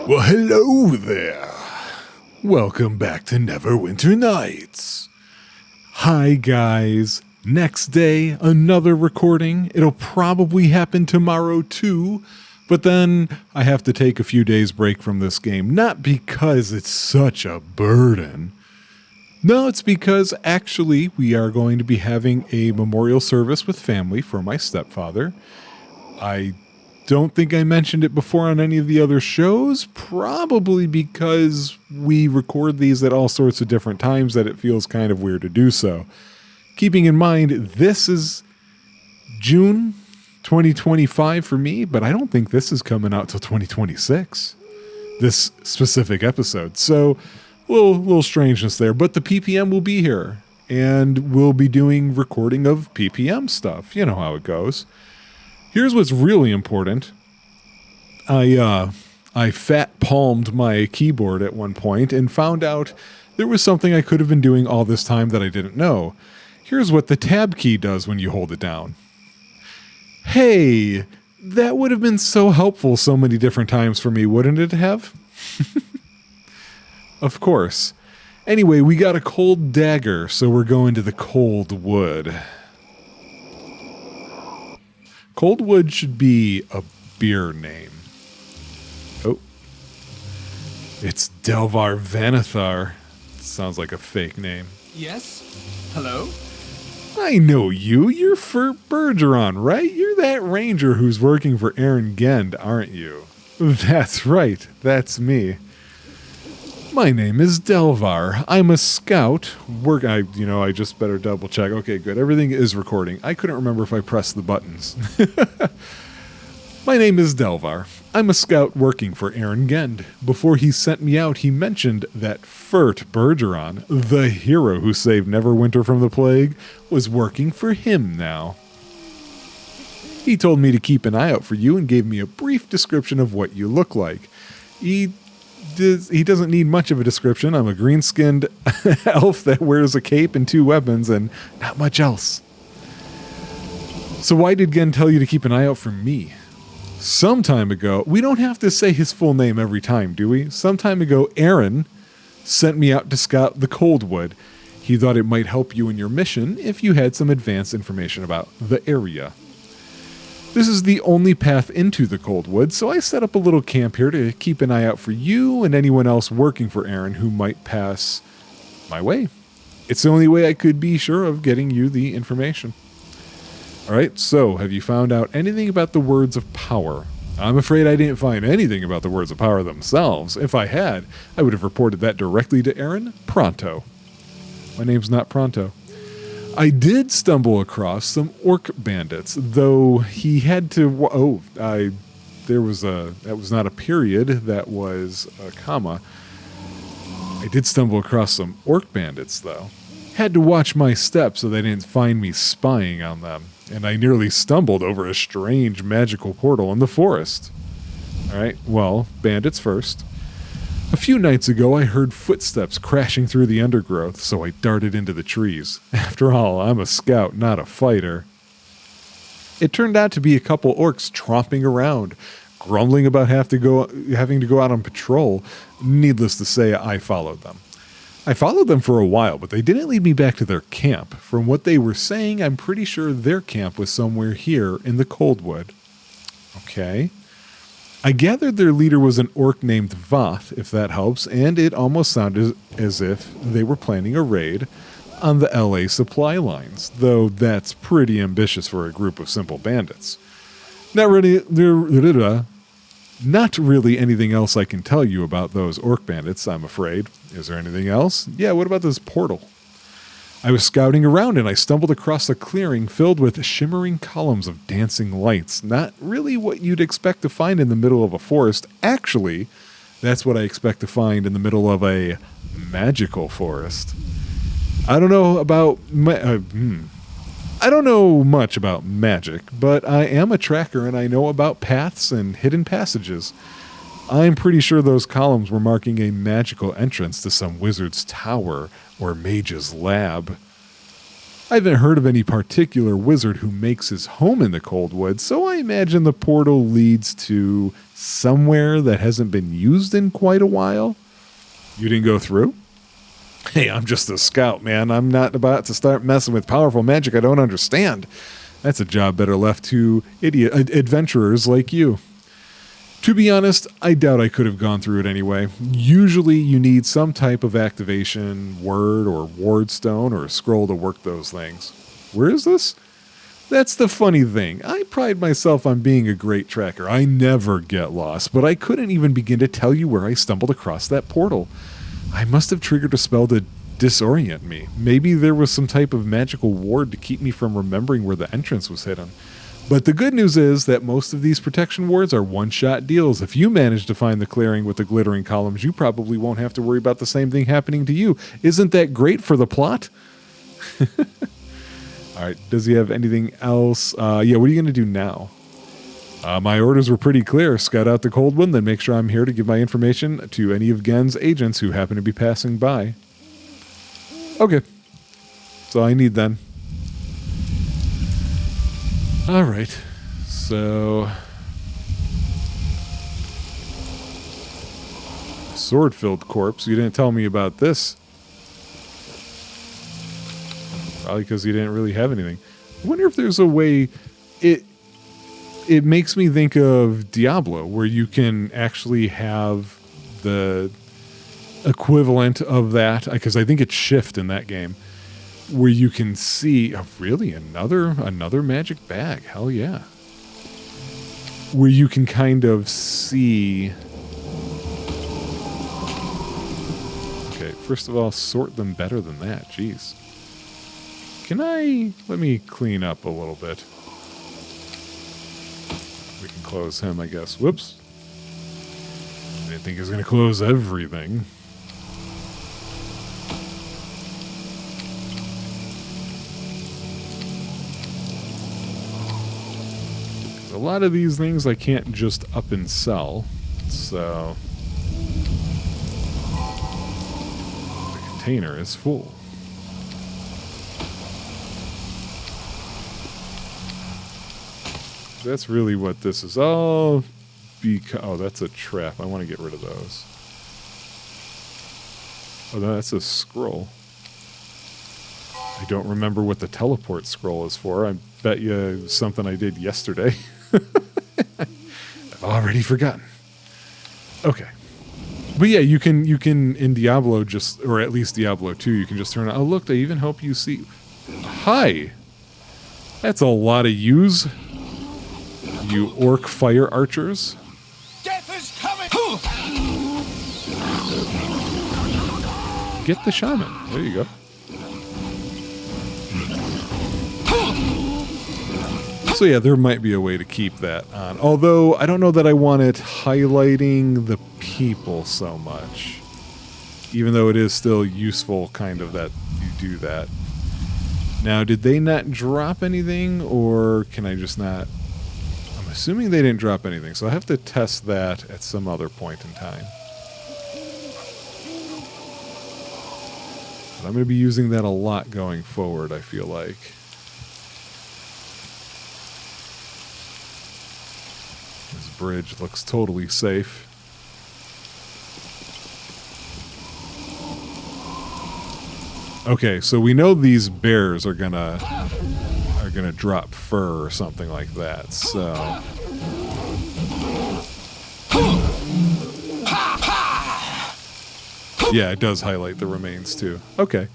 Well, hello there. Welcome back to Neverwinter Nights. Hi, guys. Next day, another recording. It'll probably happen tomorrow, too. But then I have to take a few days break from this game. Not because it's such a burden. No, it's because actually we are going to be having a memorial service with family for my stepfather. I don't think I mentioned it before on any of the other shows, probably because we record these at all sorts of different times that it feels kind of weird to do so. Keeping in mind, this is June 2025 for me, but I don't think this is coming out till 2026, this specific episode. So a little strangeness there, but the PPM will be here, and we'll be doing recording of PPM stuff. You know how it goes. Here's what's really important. I fat palmed my keyboard at one point and found out there was something I could have been doing all this time that I didn't know. Here's what the tab key does when you hold it down. Hey, that would have been so helpful so many different times for me, wouldn't it have? Of course. Anyway, we got a cold dagger, so we're going to the Coldwood. Coldwood should be a beer name. Oh. It's Delvar Vanathar. Sounds like a fake name. Yes? Hello? I know you. You're Fert Bergeron, right? You're that ranger who's working for Aaron Gend, aren't you? That's right. That's me. My name is Delvar. I'm a scout. I just better double check. Okay, good. Everything is recording. I couldn't remember if I pressed the buttons. My name is Delvar. I'm a scout working for Aaron Gend. Before he sent me out, he mentioned that Fert Bergeron, the hero who saved Neverwinter from the plague, was working for him now. He told me to keep an eye out for you and gave me a brief description of what you look like. He doesn't need much of a description. I'm a green-skinned elf that wears a cape and 2 weapons and not much else. So why did Gen tell you to keep an eye out for me? Some time ago, we don't have to say his full name every time, do we? Some time ago, Aaron sent me out to scout the Coldwood. He thought it might help you in your mission if you had some advanced information about the area. This is the only path into the Coldwood, so I set up a little camp here to keep an eye out for you and anyone else working for Aaron who might pass my way. It's the only way I could be sure of getting you the information. Alright, so have you found out anything about the words of power? I'm afraid I didn't find anything about the words of power themselves. If I had, I would have reported that directly to Aaron pronto. My name's not Pronto. I did stumble across some orc bandits, though he had to... that was not a period, that was a comma. I did stumble across some orc bandits, though. Had to watch my steps so they didn't find me spying on them, and I nearly stumbled over a strange magical portal in the forest. Alright, well, bandits first. A few nights ago, I heard footsteps crashing through the undergrowth, so I darted into the trees. After all, I'm a scout, not a fighter. It turned out to be a couple orcs tromping around, grumbling about having to go out on patrol. Needless to say, I followed them. I followed them for a while, but they didn't lead me back to their camp. From what they were saying, I'm pretty sure their camp was somewhere here in the Coldwood. Okay. I gathered their leader was an orc named Voth, if that helps, and it almost sounded as if they were planning a raid on the LA supply lines, though that's pretty ambitious for a group of simple bandits. Not really anything else I can tell you about those orc bandits, I'm afraid. Is there anything else? Yeah, what about this portal? I was scouting around and I stumbled across a clearing filled with shimmering columns of dancing lights. Not really what you'd expect to find in the middle of a forest. Actually, that's what I expect to find in the middle of a magical forest. I don't know much about magic, but I am a tracker and I know about paths and hidden passages. I'm pretty sure those columns were marking a magical entrance to some wizard's tower or mage's lab. I haven't heard of any particular wizard who makes his home in the Coldwood, so I imagine the portal leads to somewhere that hasn't been used in quite a while. You didn't go through? Hey, I'm just a scout, man. I'm not about to start messing with powerful magic I don't understand. That's a job better left to adventurers like you. To be honest, I doubt I could have gone through it anyway. Usually you need some type of activation, word or ward stone or scroll to work those things. Where is this? That's the funny thing. I pride myself on being a great tracker. I never get lost, but I couldn't even begin to tell you where I stumbled across that portal. I must have triggered a spell to disorient me. Maybe there was some type of magical ward to keep me from remembering where the entrance was hidden. But the good news is that most of these protection wards are one-shot deals. If you manage to find the clearing with the glittering columns, you probably won't have to worry about the same thing happening to you. Isn't that great for the plot? All right, does he have anything else? Yeah, what are you going to do now? My orders were pretty clear. Scout out the Coldwood, then make sure I'm here to give my information to any of Gen's agents who happen to be passing by. Okay. That's all I need then. All right. So... sword-filled corpse. You didn't tell me about this. Probably because you didn't really have anything. I wonder if there's a way... It makes me think of Diablo, where you can actually have the equivalent of that, because I think it's shift in that game, where you can see, oh, really, another magic bag. Hell yeah. Where you can kind of see... Okay, first of all, sort them better than that. Jeez. Let me clean up a little bit. We can close him, I guess. Whoops. I didn't think he was going to close everything. A lot of these things I can't just up and sell, so the container is full. That's really what this is all because... Oh, that's a trap. I want to get rid of those. Oh, no, that's a scroll. I don't remember what the teleport scroll is for. I bet you it was something I did yesterday. I've already forgotten. Okay. But yeah, you can in Diablo just, or at least Diablo 2, you can just turn on. Oh, look, they even help you see. Hi. That's a lot of use. You orc fire archers. Death is coming. Get the shaman. There you go. So yeah, there might be a way to keep that on. Although, I don't know that I want it highlighting the people so much. Even though it is still useful, kind of, that you do that. Now, did they not drop anything, or can I just not... I'm assuming they didn't drop anything, so I have to test that at some other point in time. But I'm going to be using that a lot going forward, I feel like. This bridge looks totally safe. Okay, so we know these bears are gonna drop fur or something like that. So yeah, it does highlight the remains too. Okay,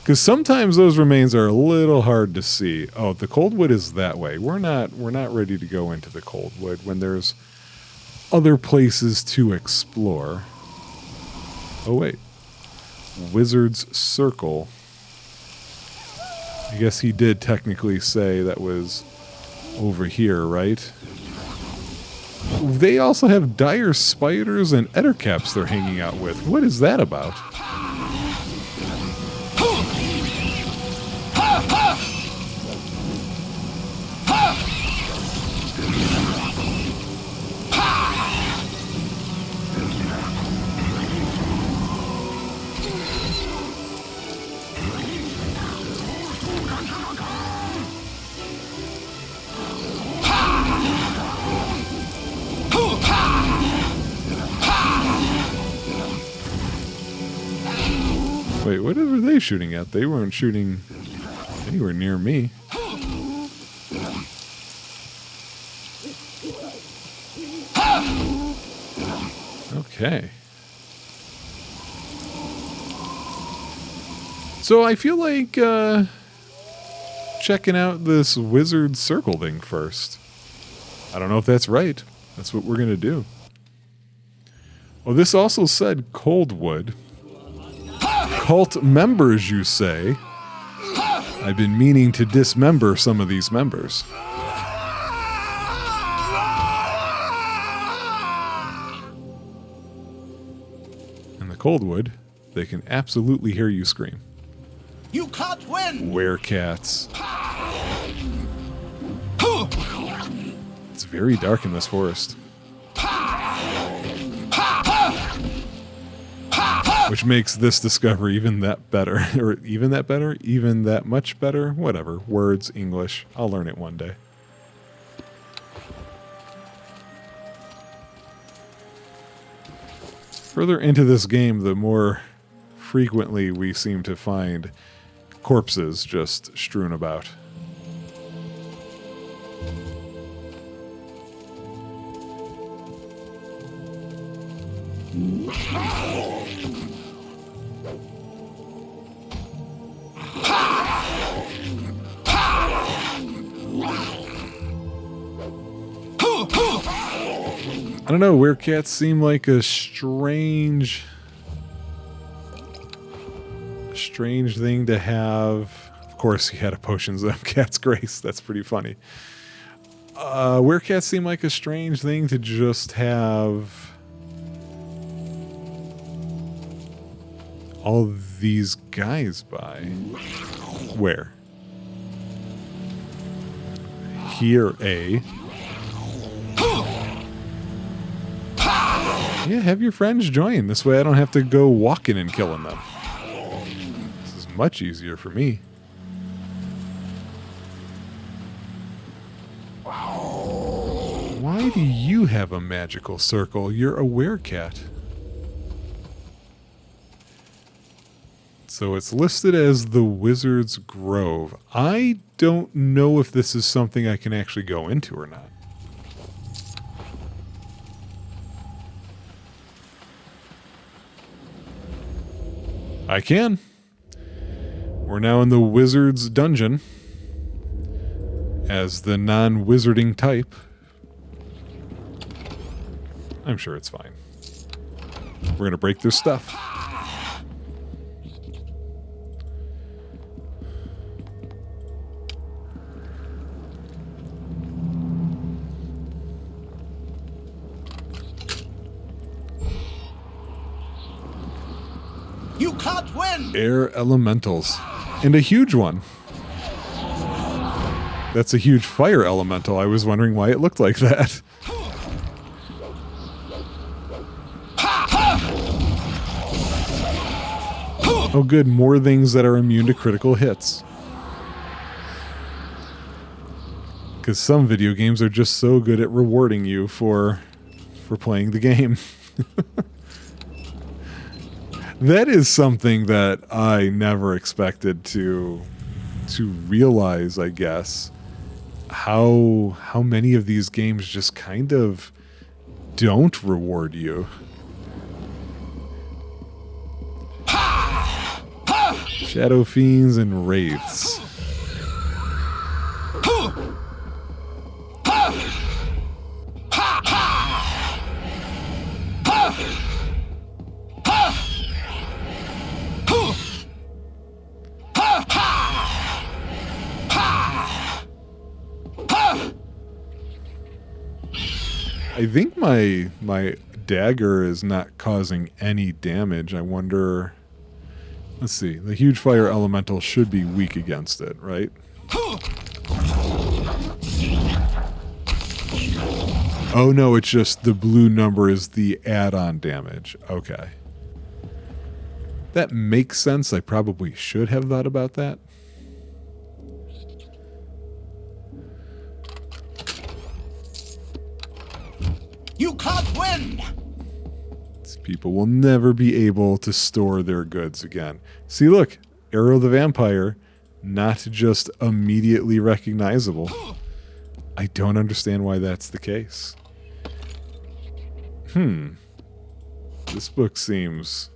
because sometimes those remains are a little hard to see. Oh, the Coldwood is that way. We're not ready to go into the Coldwood when there's other places to explore. Oh wait. Wizard's Circle. I guess he did technically say that was over here, right? They also have dire spiders and ettercaps they're hanging out with. What is that about? Wait, what were they shooting at? They weren't shooting anywhere near me. Okay. So I feel like checking out this wizard circle thing first. I don't know if that's right. That's what we're going to do. Well, this also said Coldwood. Cult members, you say? I've been meaning to dismember some of these members. In the Coldwood, they can absolutely hear you scream. You can't win! Werecats. It's very dark in this forest. Which makes this discovery even that better. Or even that better? Even that much better? Whatever. Words, English. I'll learn it one day. Further into this game, the more frequently we seem to find corpses just strewn about. I don't know, werecats seem like a strange thing to have. Of course, he had a potions of cat's grace. That's pretty funny. Werecats seem like a strange thing to just have all these guys by. Where? Here, Yeah, have your friends join. This way I don't have to go walking and killing them. This is much easier for me. Why do you have a magical circle? You're a werecat. So it's listed as the Wizard's Grove. I don't know if this is something I can actually go into or not. I can. We're now in the Wizard's Dungeon as the non-wizarding type. I'm sure it's fine. We're going to break their stuff. You can't win! Air elementals. And a huge one. That's a huge fire elemental. I was wondering why it looked like that. Oh good, more things that are immune to critical hits. Because some video games are just so good at rewarding you for playing the game. That is something that I never expected to realize, I guess. How many of these games just kind of don't reward you. Shadow Fiends and Wraiths. I think my dagger is not causing any damage. I wonder... Let's see. The huge fire elemental should be weak against it, right? Oh no, it's just the blue number is the add-on damage. Okay. That makes sense. I probably should have thought about that. You can't win! Let's People will never be able to store their goods again. See, look, Arrow the Vampire, not just immediately recognizable. I don't understand why that's the case. This book seems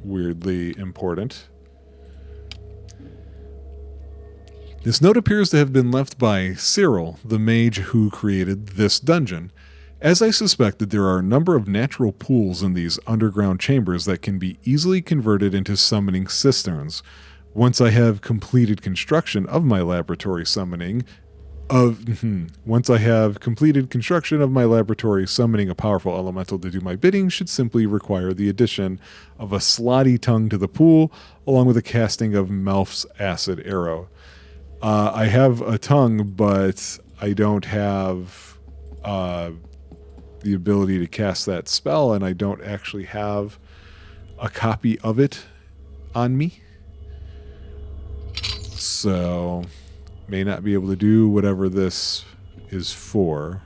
weirdly important. This note appears to have been left by Cyril, the mage who created this dungeon. As I suspected, there are a number of natural pools in these underground chambers that can be easily converted into summoning cisterns. Once I have completed construction of my laboratory summoning a powerful elemental to do my bidding should simply require the addition of a slotty tongue to the pool, along with a casting of Melf's acid arrow. I have a tongue, but I don't have the ability to cast that spell, and I don't actually have a copy of it on me. So, may not be able to do whatever this is for.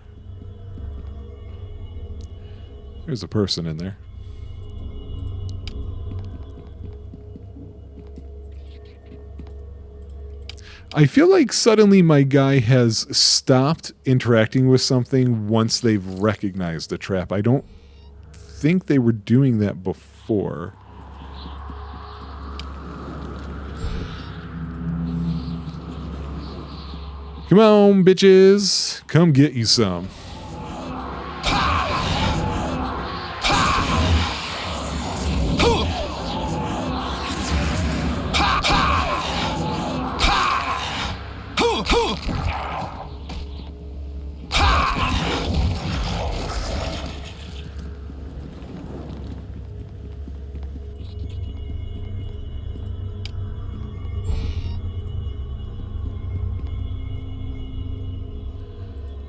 There's a person in there. I feel like suddenly my guy has stopped interacting with something once they've recognized the trap. I don't think they were doing that before. Come on, bitches. Come get you some.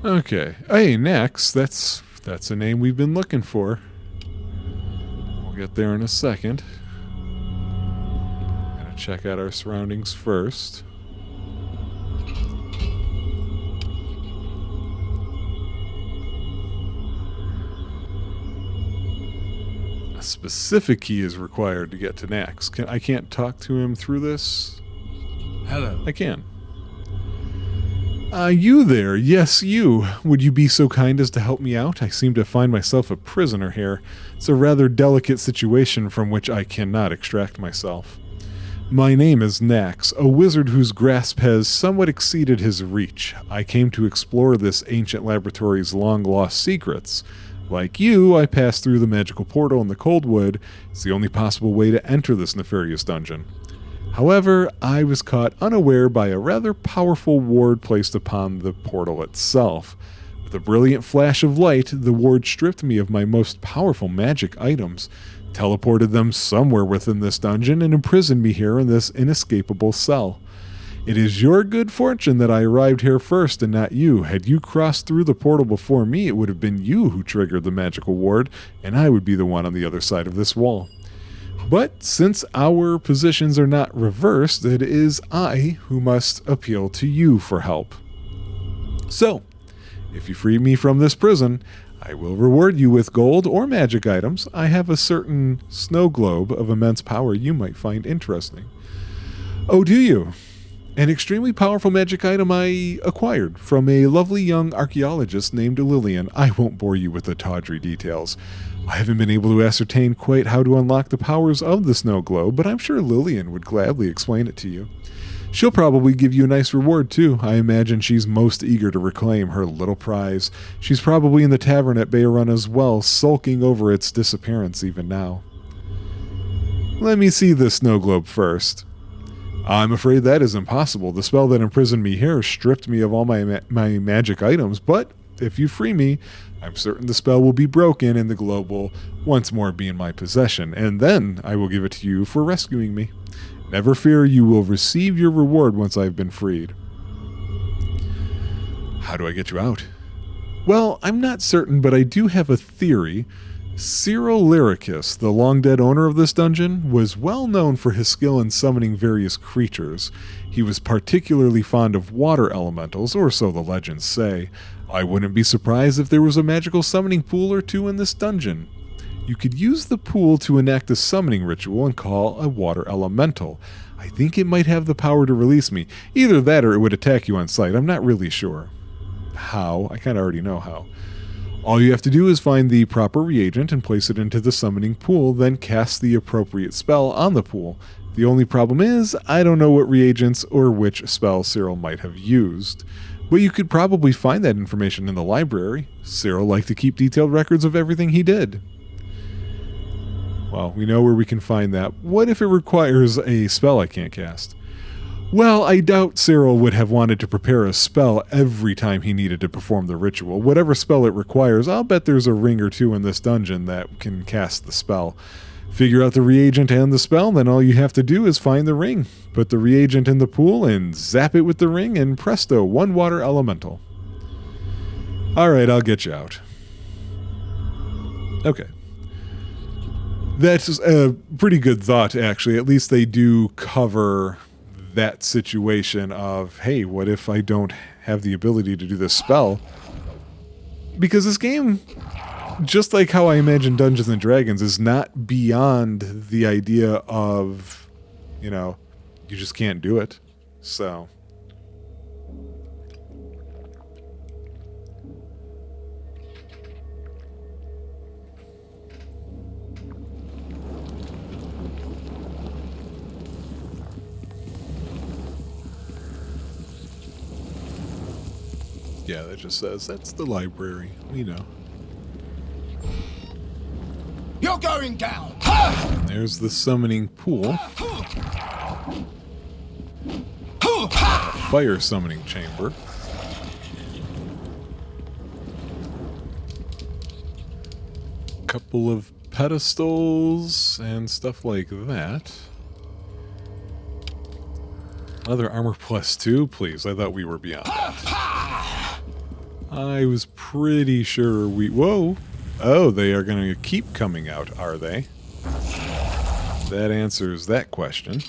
Okay. Hey, Nex, that's a name we've been looking for. We'll get there in a second. Gotta check out our surroundings first. A specific key is required to get to Nex. I can't talk to him through this? Hello. I can. You there. Yes, you. Would you be so kind as to help me out? I seem to find myself a prisoner here. It's a rather delicate situation from which I cannot extract myself. My name is Nax, a wizard whose grasp has somewhat exceeded his reach. I came to explore this ancient laboratory's long-lost secrets. Like you, I passed through the magical portal in the Coldwood. It's the only possible way to enter this nefarious dungeon. However, I was caught unaware by a rather powerful ward placed upon the portal itself. With a brilliant flash of light, the ward stripped me of my most powerful magic items, teleported them somewhere within this dungeon, and imprisoned me here in this inescapable cell. It is your good fortune that I arrived here first and not you. Had you crossed through the portal before me, it would have been you who triggered the magical ward, and I would be the one on the other side of this wall. But since our positions are not reversed, it is I who must appeal to you for help. So, if you free me from this prison, I will reward you with gold or magic items. I have a certain snow globe of immense power you might find interesting. Oh, do you? An extremely powerful magic item I acquired from a lovely young archaeologist named Lillian. I won't bore you with the tawdry details. I haven't been able to ascertain quite how to unlock the powers of the snow globe, but I'm sure Lillian would gladly explain it to you. She'll probably give you a nice reward, too. I imagine she's most eager to reclaim her little prize. She's probably in the tavern at Bayerun as well, sulking over its disappearance even now. Let me see the snow globe first. I'm afraid that is impossible. The spell that imprisoned me here stripped me of all my magic items, but if you free me, I'm certain the spell will be broken and the globe will once more be in my possession, and then I will give it to you for rescuing me. Never fear, you will receive your reward once I've been freed. How do I get you out? Well, I'm not certain, but I do have a theory. Cyril Lyricus, the long-dead owner of this dungeon, was well known for his skill in summoning various creatures. He was particularly fond of water elementals, or so the legends say. I wouldn't be surprised if there was a magical summoning pool or two in this dungeon. You could use the pool to enact a summoning ritual and call a water elemental. I think it might have the power to release me. Either that or it would attack you on sight. I'm not really sure. How? I kind of already know how. All you have to do is find the proper reagent and place it into the summoning pool, then cast the appropriate spell on the pool. The only problem is, I don't know what reagents or which spell Cyril might have used. But you could probably find that information in the library. Cyril liked to keep detailed records of everything he did. Well, we know where we can find that. What if it requires a spell I can't cast? Well, I doubt Cyril would have wanted to prepare a spell every time he needed to perform the ritual. Whatever spell it requires, I'll bet there's a ring or two in this dungeon that can cast the spell. Figure out the reagent and the spell, then all you have to do is find the ring. Put the reagent in the pool and zap it with the ring, and presto, one water elemental. Alright, I'll get you out. Okay. That's a pretty good thought, actually. At least they do cover that situation of, hey, what if I don't have the ability to do this spell? Because this game, just like how I imagine Dungeons and Dragons, is not beyond the idea of, you know, you just can't do it. So yeah, that just says that's the library. We know. You're going down. There's the summoning pool. Fire summoning chamber. Couple of pedestals and stuff like that. Another armor +2, please. I thought we were beyond that. I was pretty sure we... Whoa! Oh, they are going to keep coming out, are they? That answers that question.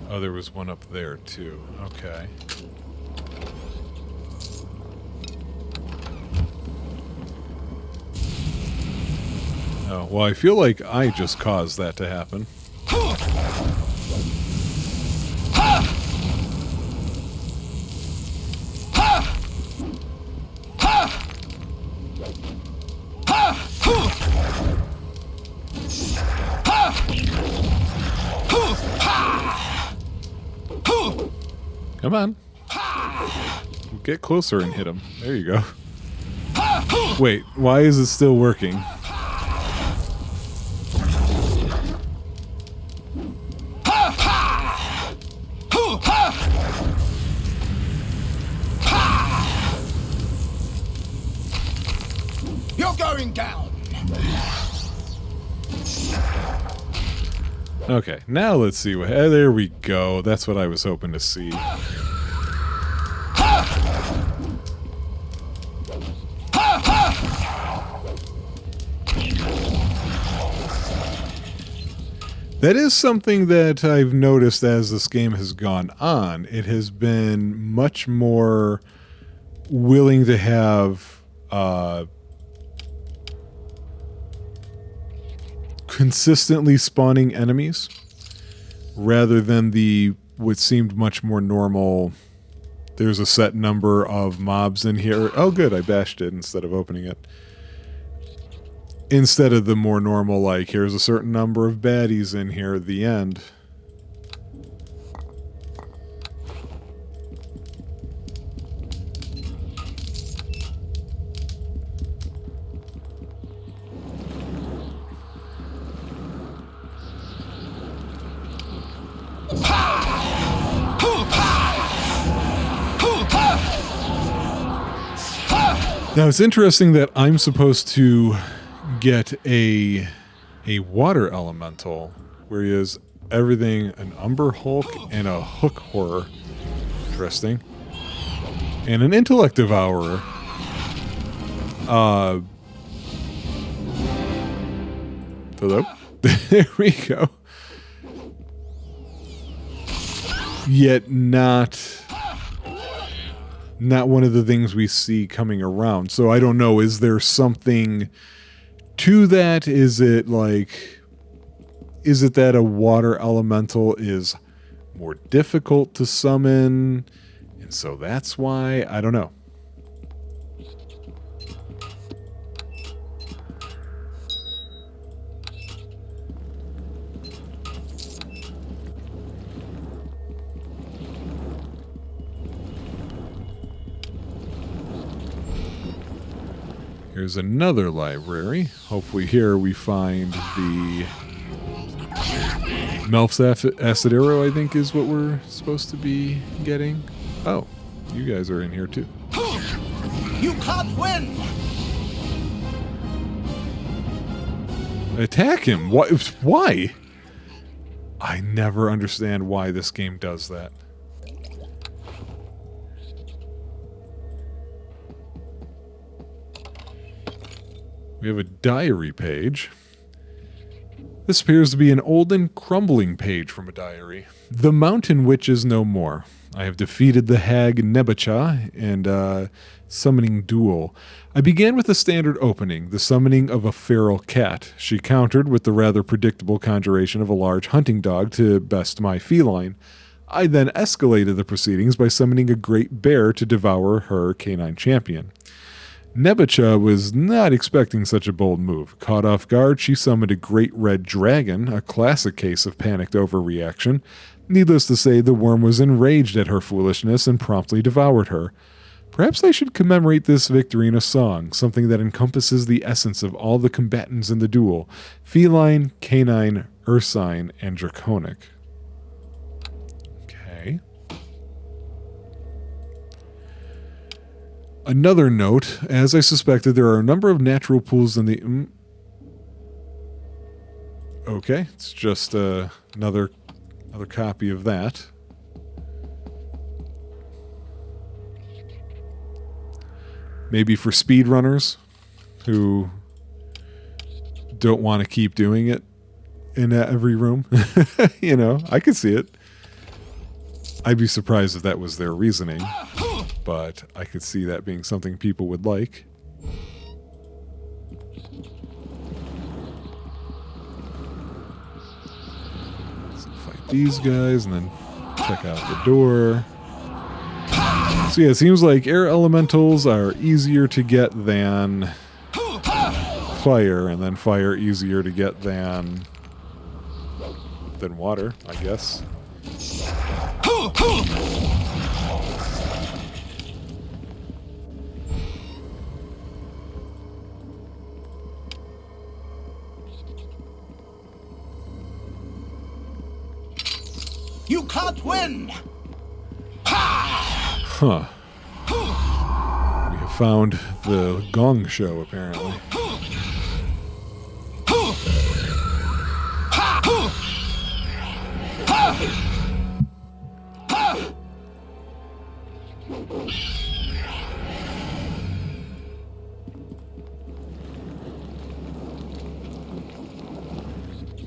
Oh, there was one up there, too. Okay. Oh, well, I feel like I just caused that to happen. Come on. Get closer and hit him. There you go. Wait, why is it still working? You're going down. Okay, now let's see what... there we go. That's what I was hoping to see. That is something that I've noticed as this game has gone on. It has been much more willing to have consistently spawning enemies rather than the what seemed much more normal. There's a set number of mobs in here. Oh good, I bashed it instead of opening it. Instead of the more normal, like, here's a certain number of baddies in here at the end. Now it's interesting that I'm supposed to get a water elemental, whereas everything an Umber Hulk and a Hook Horror. Interesting. And an Intellect Devourer. Hello? There we go. Yet not one of the things we see coming around. So I don't know, is there something to that? Is it that a water elemental is more difficult to summon? And so that's why, I don't know. Here's another library. Hopefully here we find the Melf's Acid Arrow, I think is what we're supposed to be getting. Oh, you guys are in here too. You can't win! Attack him! Why? I never understand why this game does that. We have a diary page. This appears to be an old and crumbling page from a diary. The mountain witch is no more. I have defeated the hag Nebacha and summoning duel. I began with a standard opening, the summoning of a feral cat. She countered with the rather predictable conjuration of a large hunting dog to best my feline. I then escalated the proceedings by summoning a great bear to devour her canine champion. Nebacha was not expecting such a bold move. Caught off guard, she summoned a great red dragon, a classic case of panicked overreaction. Needless to say, the worm was enraged at her foolishness and promptly devoured her. Perhaps I should commemorate this victory in a song, something that encompasses the essence of all the combatants in the duel: feline, canine, ursine, and draconic. Okay. Another note, as I suspected, there are a number of natural pools in the... Okay, it's just another copy of that. Maybe for speedrunners who don't want to keep doing it in every room. You know, I could see it. I'd be surprised if that was their reasoning, but I could see that being something people would like. So fight these guys and then check out the door. So yeah, it seems like air elementals are easier to get than fire, and then fire easier to get than water, I guess. You can't win! Huh. We have found the gong show, apparently.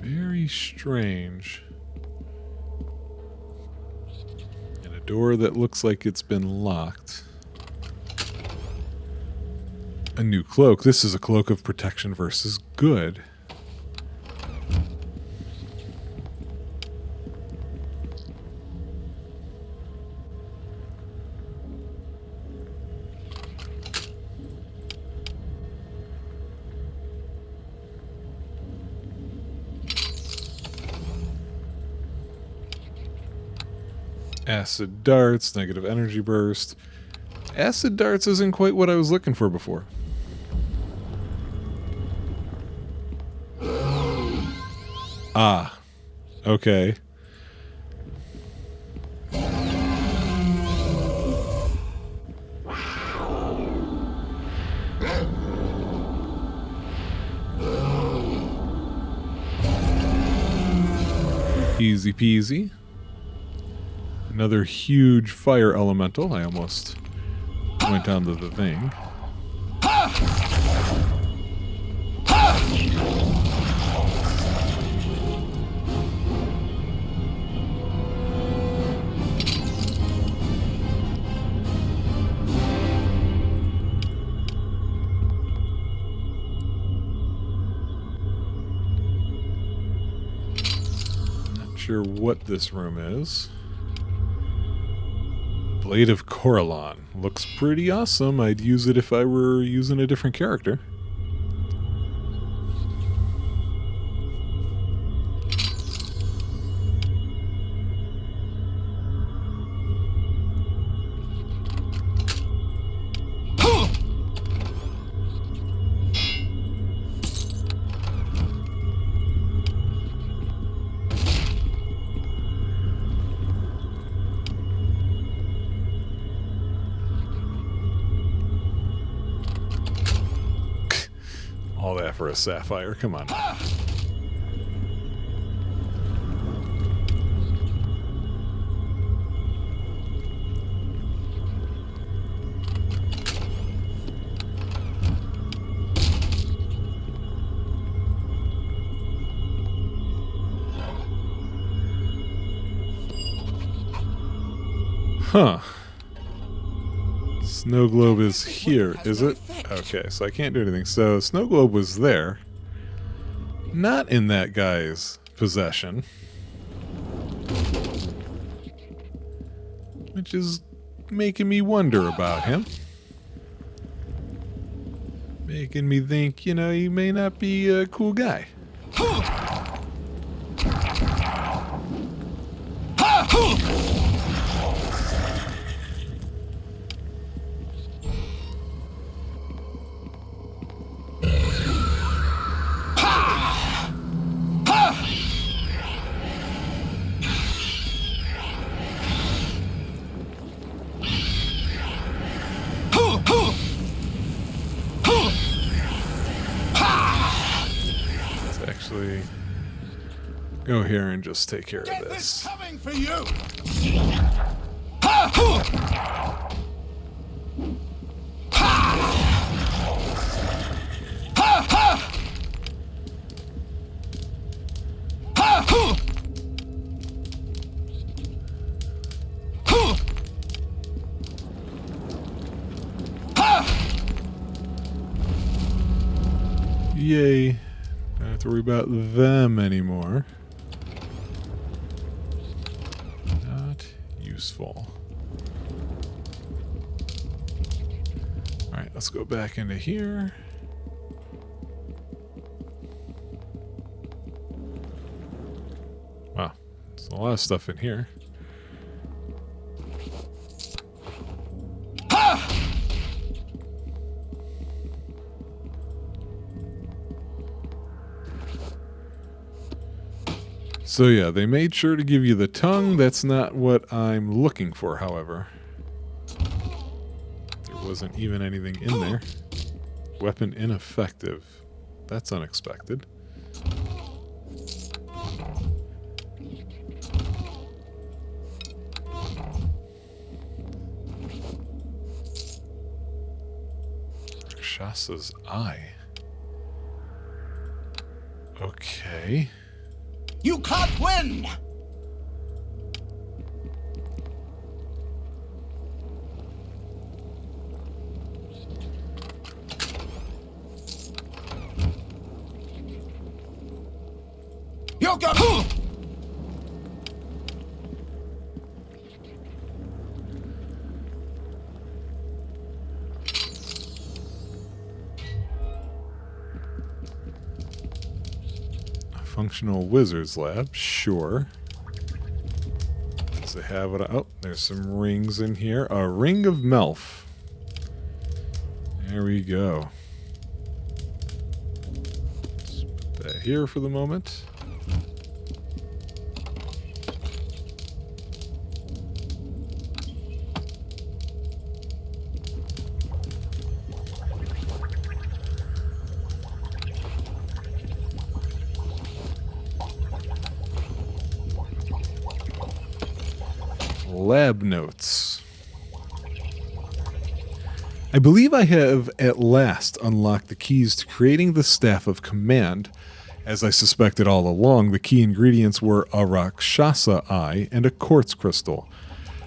Very strange. And a door that looks like it's been locked. A new cloak. This is a cloak of protection versus good. Acid darts, negative energy burst. Acid darts isn't quite what I was looking for before. Ah, okay. Easy peasy. Another huge fire elemental. I almost went onto the thing. Sure what this room is. Blade of Coralon. Looks pretty awesome. I'd use it if I were using a different character. All that for a sapphire, come on. Huh. Snow globe is here, is it? Okay, so I can't do anything. So, snow globe was there. Not in that guy's possession. Which is making me wonder about him. Making me think, you know, he may not be a cool guy. Go here and just take care of this. Coming for you. Yay. Don't have to worry about them anymore. Not useful. Alright, let's go back into here. Wow, there's a lot of stuff in here. So yeah, they made sure to give you the tongue. That's not what I'm looking for, however. There wasn't even anything in there. Weapon ineffective. That's unexpected. Rakshasa's eye. Okay. You can't win! You got Functional Wizard's Lab, sure. Does it have it? Oh, there's some rings in here. A Ring of Melf. There we go. Let's put that here for the moment. Lab notes. I believe I have at last unlocked the keys to creating the Staff of Command. As I suspected all along, the key ingredients were a Rakshasa Eye and a quartz crystal.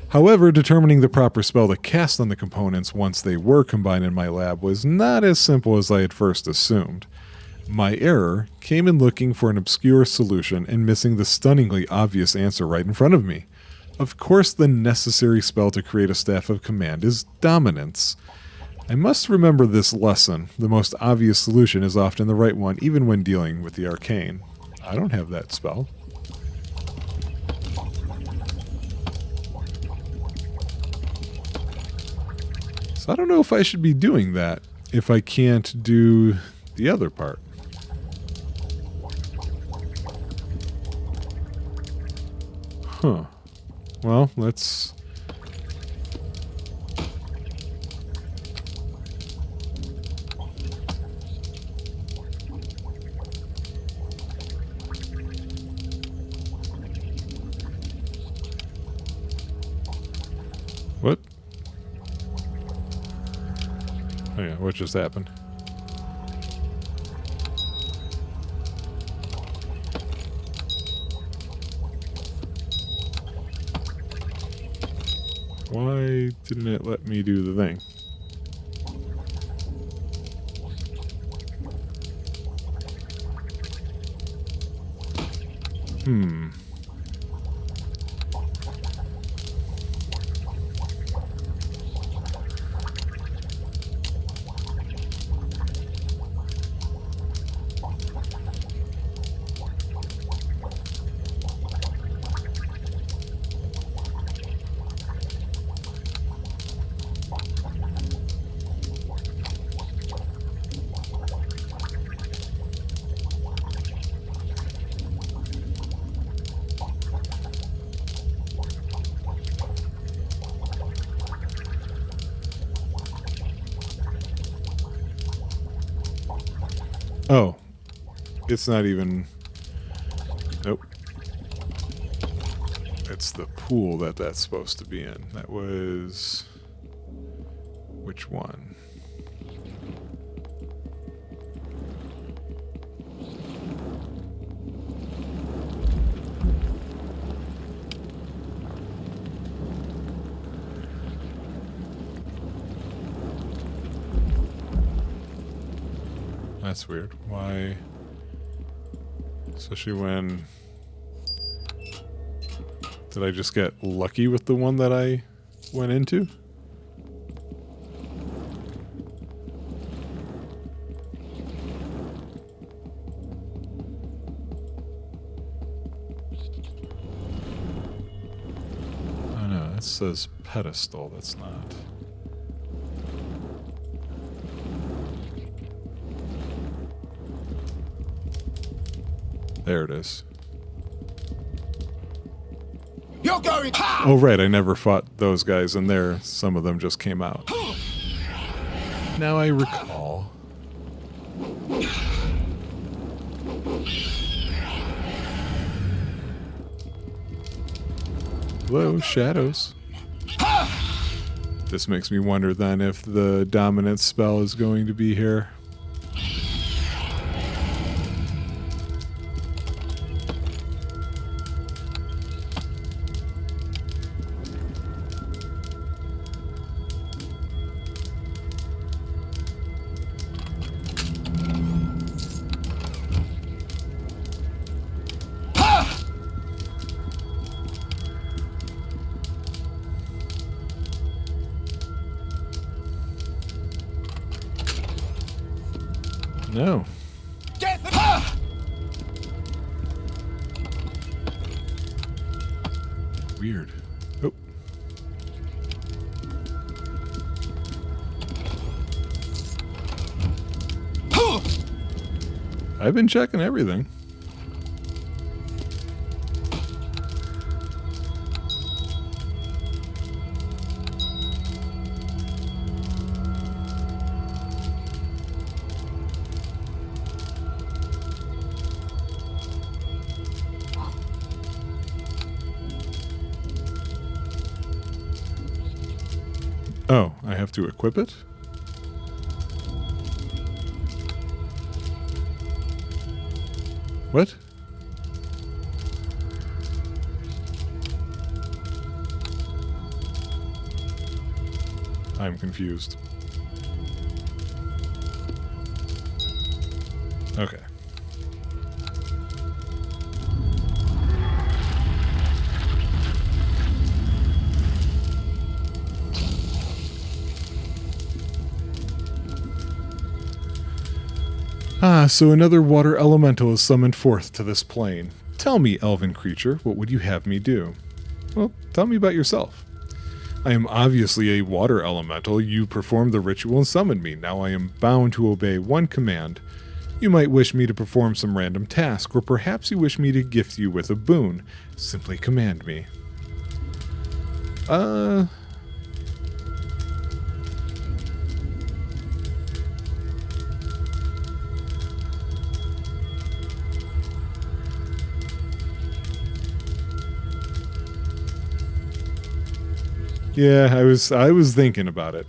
However, determining the proper spell to cast on the components once they were combined in my lab was not as simple as I had first assumed. My error came in looking for an obscure solution and missing the stunningly obvious answer right in front of me. Of course, the necessary spell to create a Staff of Command is Dominance. I must remember this lesson. The most obvious solution is often the right one, even when dealing with the arcane. I don't have that spell. So I don't know if I should be doing that if I can't do the other part. Huh. Well, let's... What? Oh yeah, what just happened? Why didn't it let me do the thing? Oh, it's not even... Nope. It's the pool that's supposed to be in. That was... Which one? That's weird. Why? Especially when... Did I just get lucky with the one that I went into? Oh no, that says pedestal. That's not... There it is. You're going. Oh, right. I never fought those guys in there. Some of them just came out. Now I recall. Hello, shadows. This makes me wonder then if the dominance spell is going to be here. No. Weird. Oh. I've been checking everything. Oh, I have to equip it? What? I'm confused. Okay. Ah, so another water elemental is summoned forth to this plane. Tell me, elven creature, what would you have me do? Well, tell me about yourself. I am obviously a water elemental. You performed the ritual and summoned me. Now I am bound to obey one command. You might wish me to perform some random task, or perhaps you wish me to gift you with a boon. Simply command me. Yeah, I was thinking about it.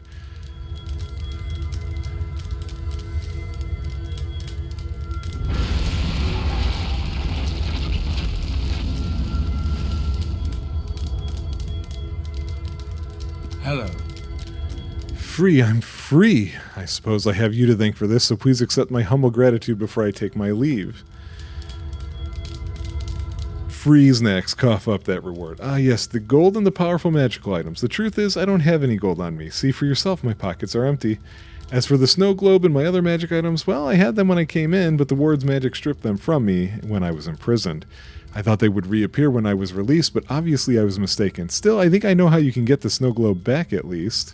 Hello. Free, I'm free. I suppose I have you to thank for this, so please accept my humble gratitude before I take my leave. Freeze next, cough up that reward. Ah yes, the gold and the powerful magical items. The truth is, I don't have any gold on me. See for yourself, my pockets are empty. As for the snow globe and my other magic items, well, I had them when I came in, but the ward's magic stripped them from me when I was imprisoned. I thought they would reappear when I was released, but obviously I was mistaken. Still, I think I know how you can get the snow globe back at least.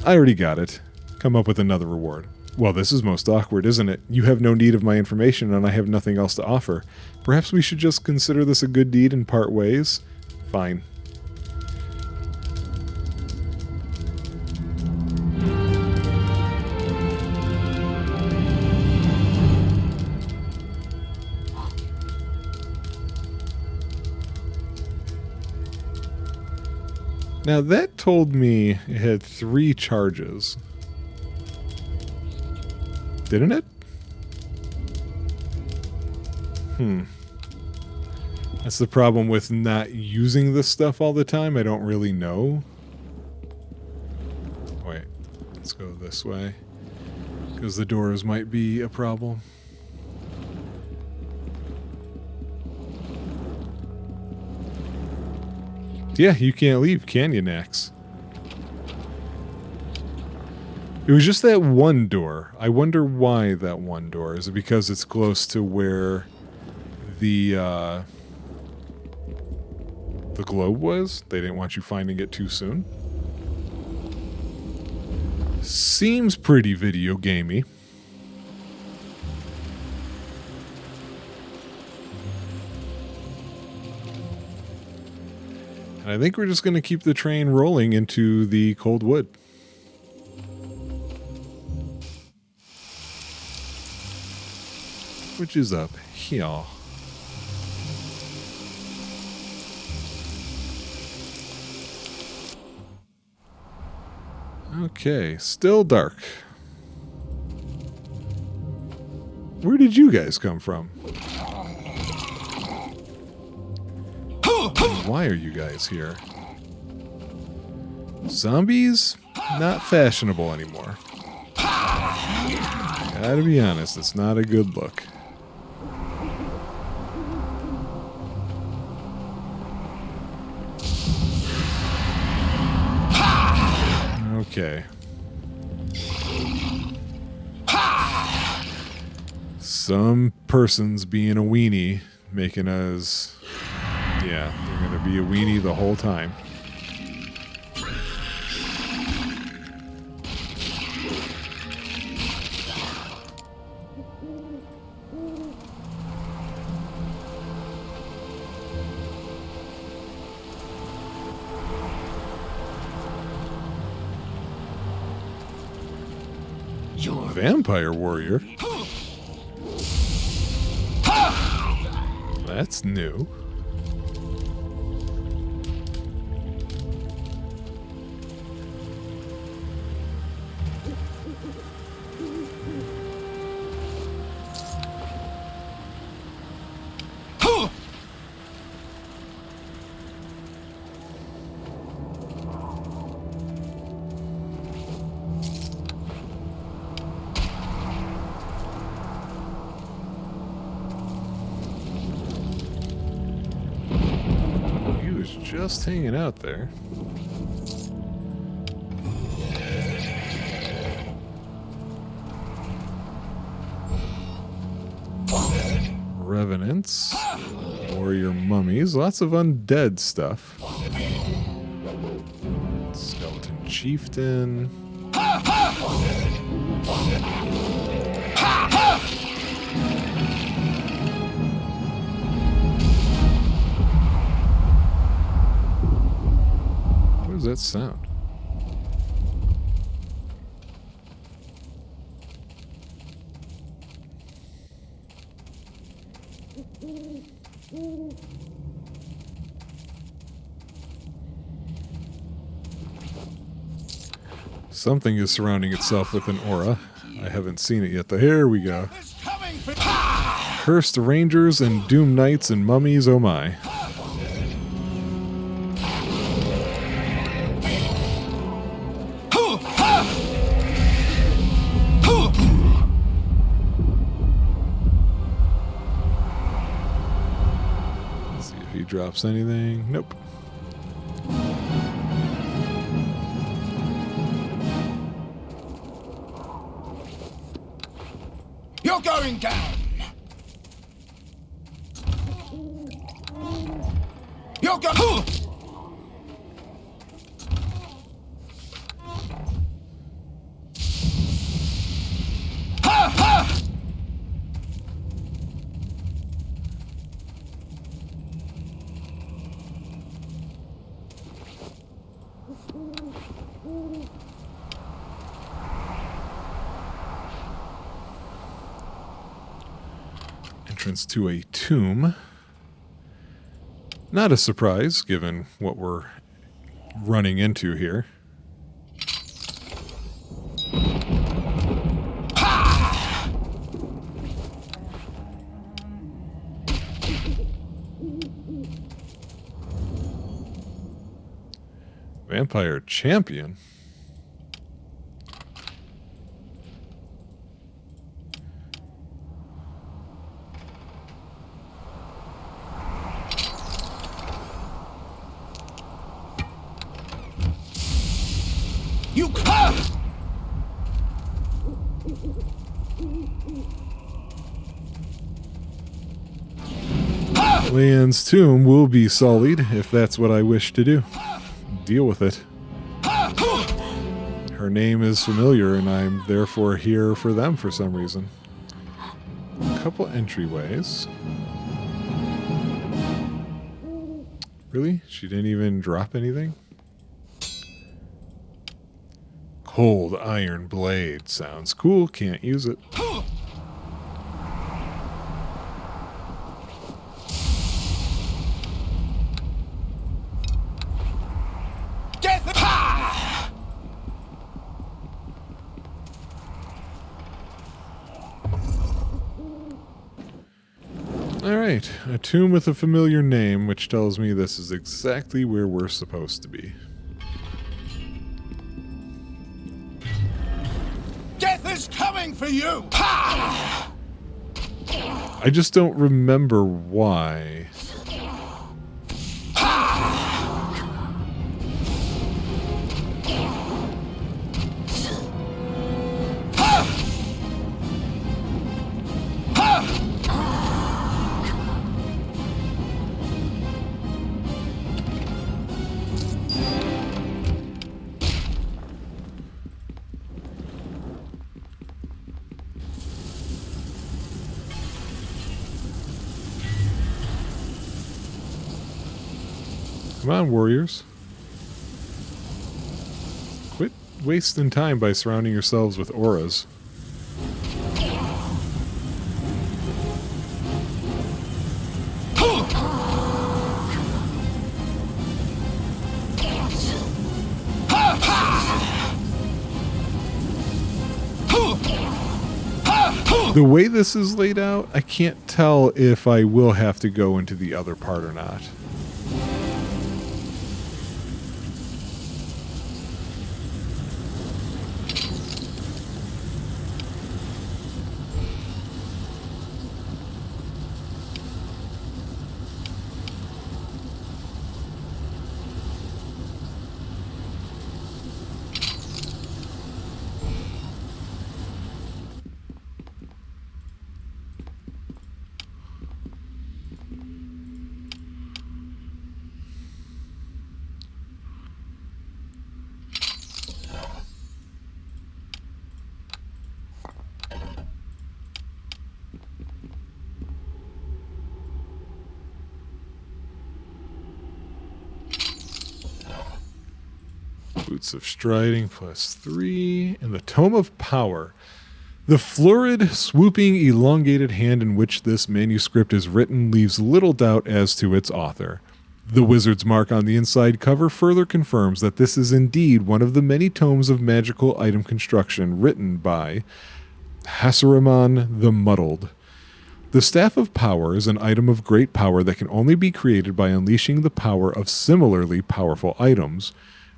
I already got it. Come up with another reward. Well, this is most awkward, isn't it? You have no need of my information, and I have nothing else to offer. Perhaps we should just consider this a good deed and part ways? Fine. Now that told me it had 3 charges. Didn't it? That's the problem with not using this stuff all the time. I don't really know. Wait, let's go this way. Because the doors might be a problem. Yeah, you can't leave, can you, Nax? It was just that one door. I wonder why that one door. Is it because it's close to where the globe was? They didn't want you finding it too soon? Seems pretty video gamey. And I think we're just going to keep the train rolling into the Coldwood. Which is up here. Okay, still dark. Where did you guys come from? Why are you guys here? Zombies? Not fashionable anymore. Gotta be honest, it's not a good look. Okay. Some person's being a weenie, making us... Yeah, they're gonna be a weenie the whole time. Vampire warrior? That's new. just hanging out there. Revenants, warrior mummies, lots of undead stuff. Skeleton chieftain. What does that sound? Something is surrounding itself with an aura. I haven't seen it yet, though. Here we go. Cursed rangers and doomed knights and mummies, oh my. Let's see if he drops anything. Nope. You're going down. You're going. Ha ha! Entrance to a tomb. Not a surprise, given what we're running into here. Vampire champion? You come! Leanne's tomb will be sullied if that's what I wish to do. Deal with it. Her name is familiar, and I'm therefore here for them for some reason. A couple entryways. Really? She didn't even drop anything? Cold iron blade. Sounds cool. Can't use it. Alright, a tomb with a familiar name, which tells me this is exactly where we're supposed to be. Death is coming for you! Ha! I just don't remember why. Come on, warriors. Quit wasting time by surrounding yourselves with auras. The way this is laid out, I can't tell if I will have to go into the other part or not. Boots of Striding +3. And the Tome of Power. The florid, swooping, elongated hand in which this manuscript is written leaves little doubt as to its author. The wizard's mark on the inside cover further confirms that this is indeed one of the many tomes of magical item construction written by Hasaraman the Muddled. The Staff of Power is an item of great power that can only be created by unleashing the power of similarly powerful items.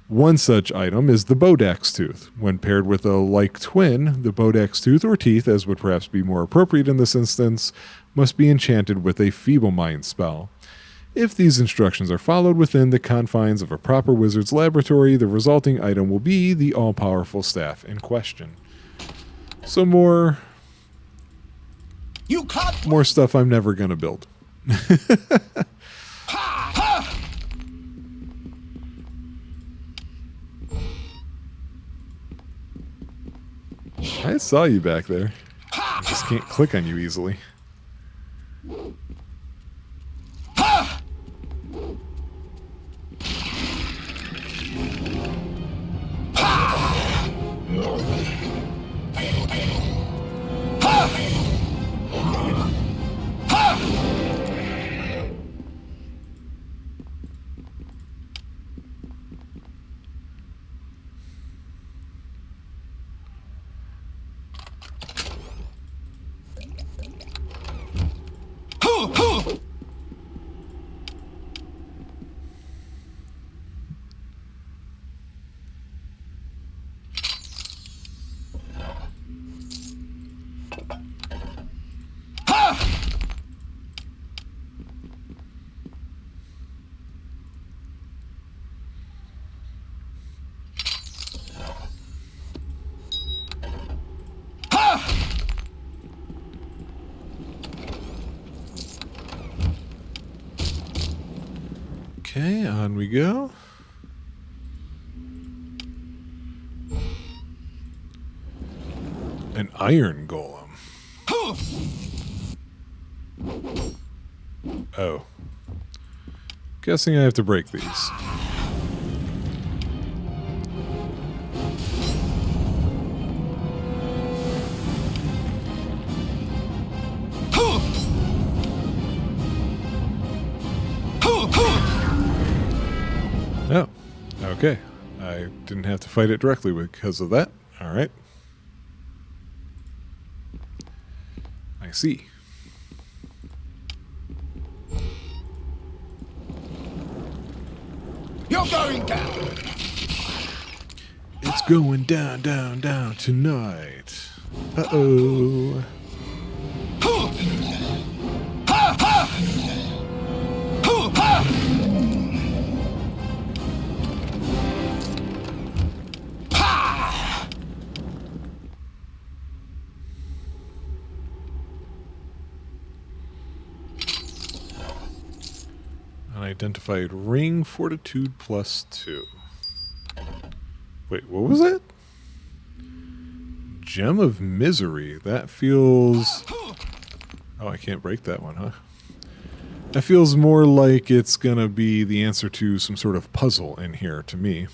One such item is the Bodax Tooth. When paired with a like twin, the Bodax Tooth or Teeth, as would perhaps be more appropriate in this instance, must be enchanted with a Feeble Mind spell. If these instructions are followed within the confines of a proper wizard's laboratory, the resulting item will be the all-powerful staff in question. So more stuff I'm never going to build. I saw you back there. I just can't click on you easily. Okay, on we go. An iron golem. Oh. Guessing I have to break these. Oh, okay. I didn't have to fight it directly because of that. All right. I see. You're going down. It's going down, down, down tonight. Uh-oh. Unidentified ring, fortitude +2. Wait, what was that? Gem of misery. That feels... Oh, I can't break that one, huh? That feels more like it's gonna be the answer to some sort of puzzle in here to me.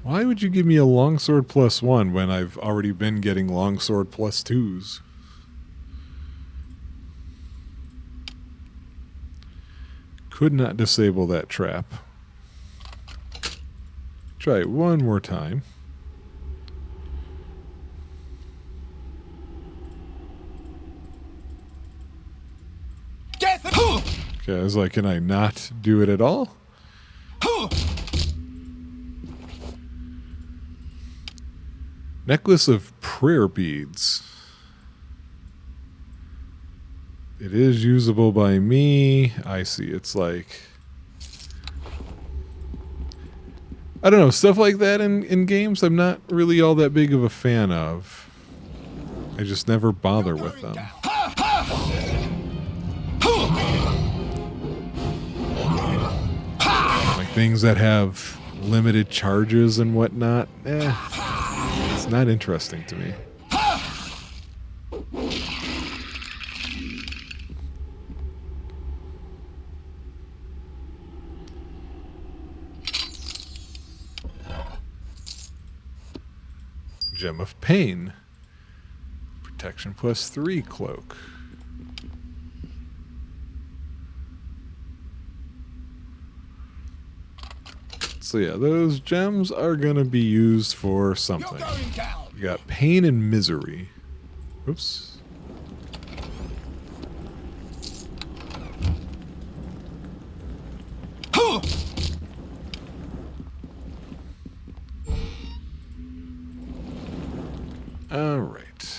Why would you give me a longsword +1 when I've already been getting longsword +2s? Could not disable that trap. Try it one more time. Okay, I was like, can I not do it at all? Necklace of prayer beads. It is usable by me. I see. It's like... I don't know. Stuff like that in games I'm not really all that big of a fan of. I just never bother with them. Like things that have limited charges and whatnot. It's not interesting to me. Gem of Pain. Protection +3 cloak. So yeah, those gems are going to be used for something. You got Pain and Misery. Oops. All right.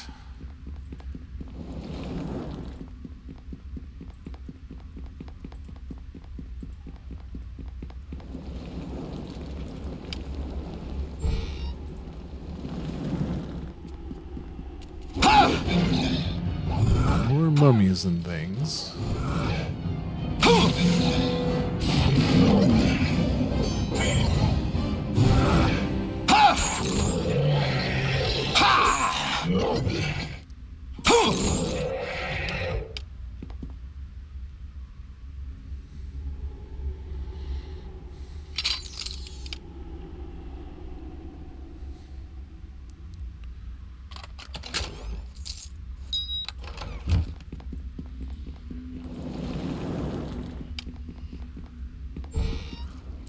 More mummies and things.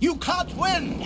You can't win!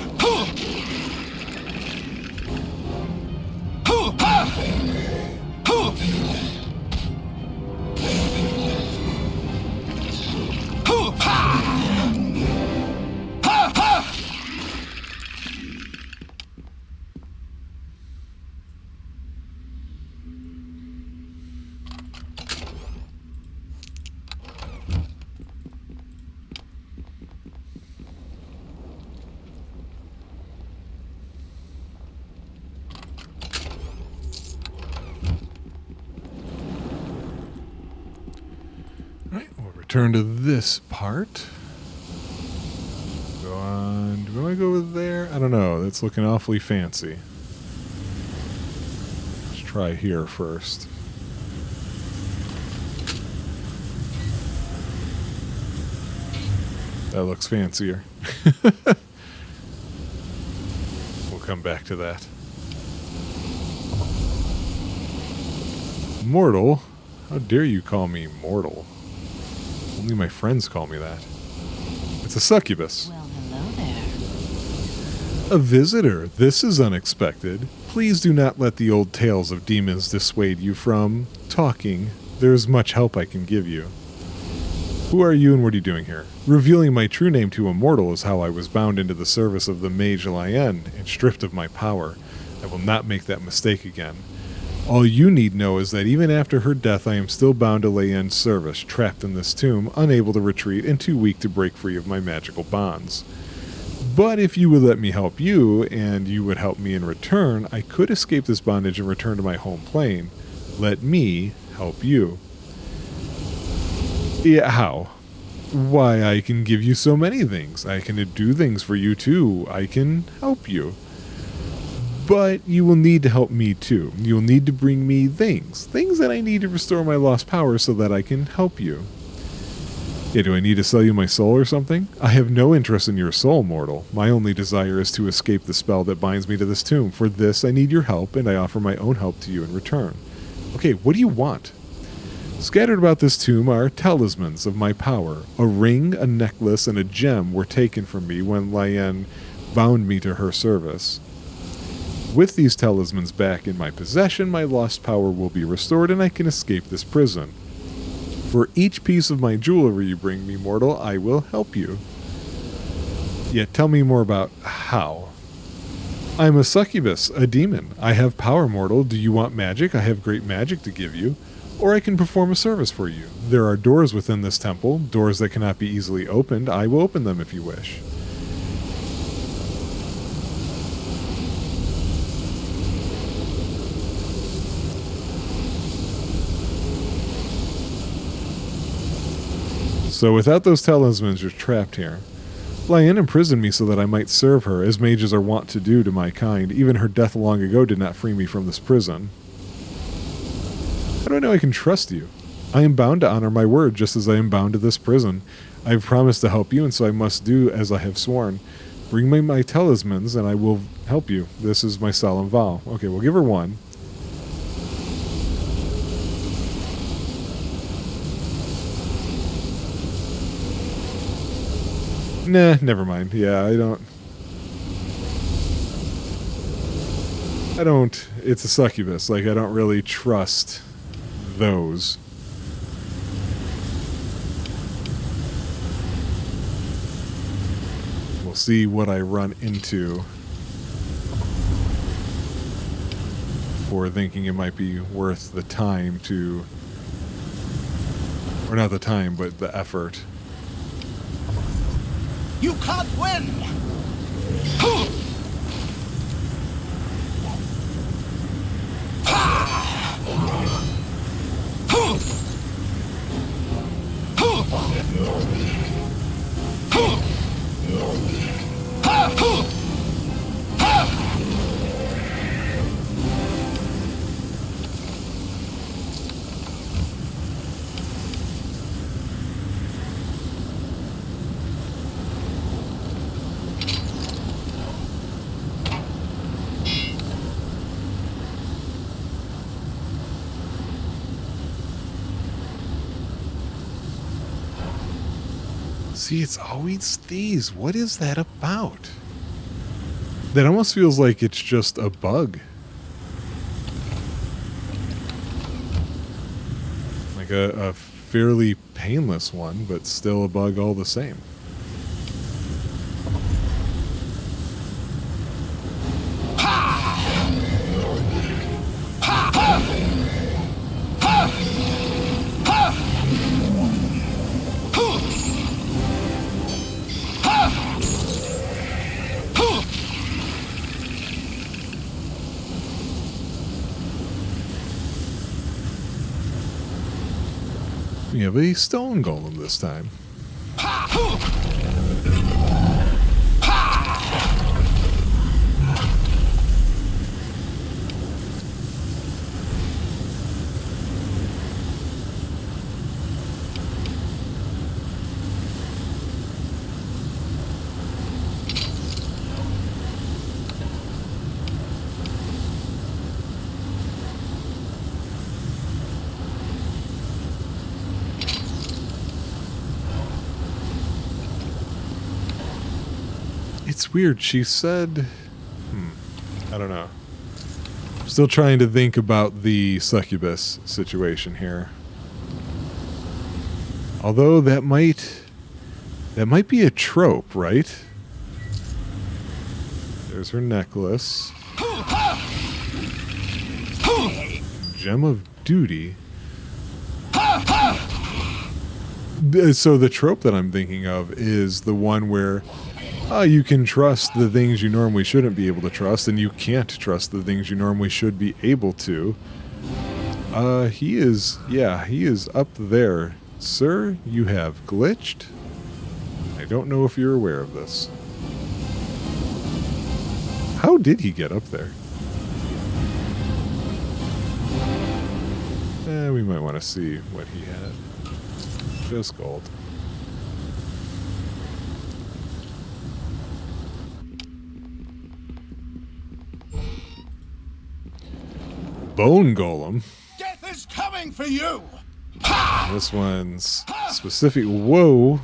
Turn to this part. Go on. Do I go over there? I don't know. That's looking awfully fancy. Let's try here first. That looks fancier. We'll come back to that. Mortal? How dare you call me mortal? Only my friends call me that. It's a succubus. Well, hello there. A visitor. This is unexpected. Please do not let the old tales of demons dissuade you from talking. There is much help I can give you. Who are you and what are you doing here? Revealing my true name to a mortal is how I was bound into the service of the Mage Lion and stripped of my power. I will not make that mistake again. All you need know is that even after her death, I am still bound to Lian's service, trapped in this tomb, unable to retreat, and too weak to break free of my magical bonds. But if you would let me help you, and you would help me in return, I could escape this bondage and return to my home plane. Let me help you. Yeah, how? Why, I can give you so many things. I can do things for you too. I can help you. But you will need to help me too. You will need to bring me things. Things that I need to restore my lost power so that I can help you. Yeah, do I need to sell you my soul or something? I have no interest in your soul, mortal. My only desire is to escape the spell that binds me to this tomb. For this, I need your help, and I offer my own help to you in return. Okay, what do you want? Scattered about this tomb are talismans of my power. A ring, a necklace, and a gem were taken from me when Lian bound me to her service. With these talismans back in my possession, my lost power will be restored and I can escape this prison. For each piece of my jewelry you bring me, mortal, I will help you. Yet tell me more about how. I'm a succubus, a demon. I have power, mortal. Do you want magic? I have great magic to give you. Or I can perform a service for you. There are doors within this temple, doors that cannot be easily opened. I will open them if you wish. So without those talismans, you're trapped here. Lian imprisoned me so that I might serve her, as mages are wont to do to my kind. Even her death long ago did not free me from this prison. How do I know I can trust you? I am bound to honor my word, just as I am bound to this prison. I have promised to help you, and so I must do as I have sworn. Bring me my talismans and I will help you. This is my solemn vow. Okay, we'll give her one. Nah, never mind. Yeah, I don't. It's a succubus. Like, I don't really trust those. We'll see what I run into for thinking it might be worth the time to, or not the time, but the effort. You can't win! See, it's always these. What is that about? That almost feels like it's just a bug. Like a fairly painless one, but still a bug all the same. We have a stone golem this time. It's weird. She said... I don't know. I'm still trying to think about the succubus situation here. Although that might be a trope, right? There's her necklace. Gem of duty. So the trope that I'm thinking of is the one where you can trust the things you normally shouldn't be able to trust, and you can't trust the things you normally should be able to. He is up there. Sir, you have glitched. I don't know if you're aware of this. How did he get up there? We might want to see what he had. Just gold. Bone golem. Death is coming for you! This one's specific. Whoa.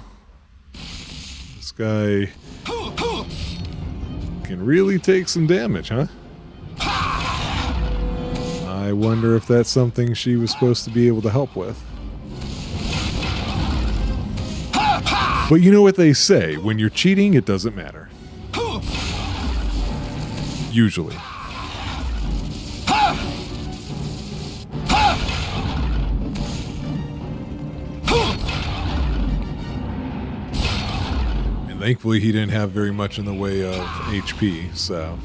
This guy can really take some damage, huh? I wonder if that's something she was supposed to be able to help with. But you know what they say, when you're cheating, it doesn't matter. Usually. And thankfully he didn't have very much in the way of HP, so...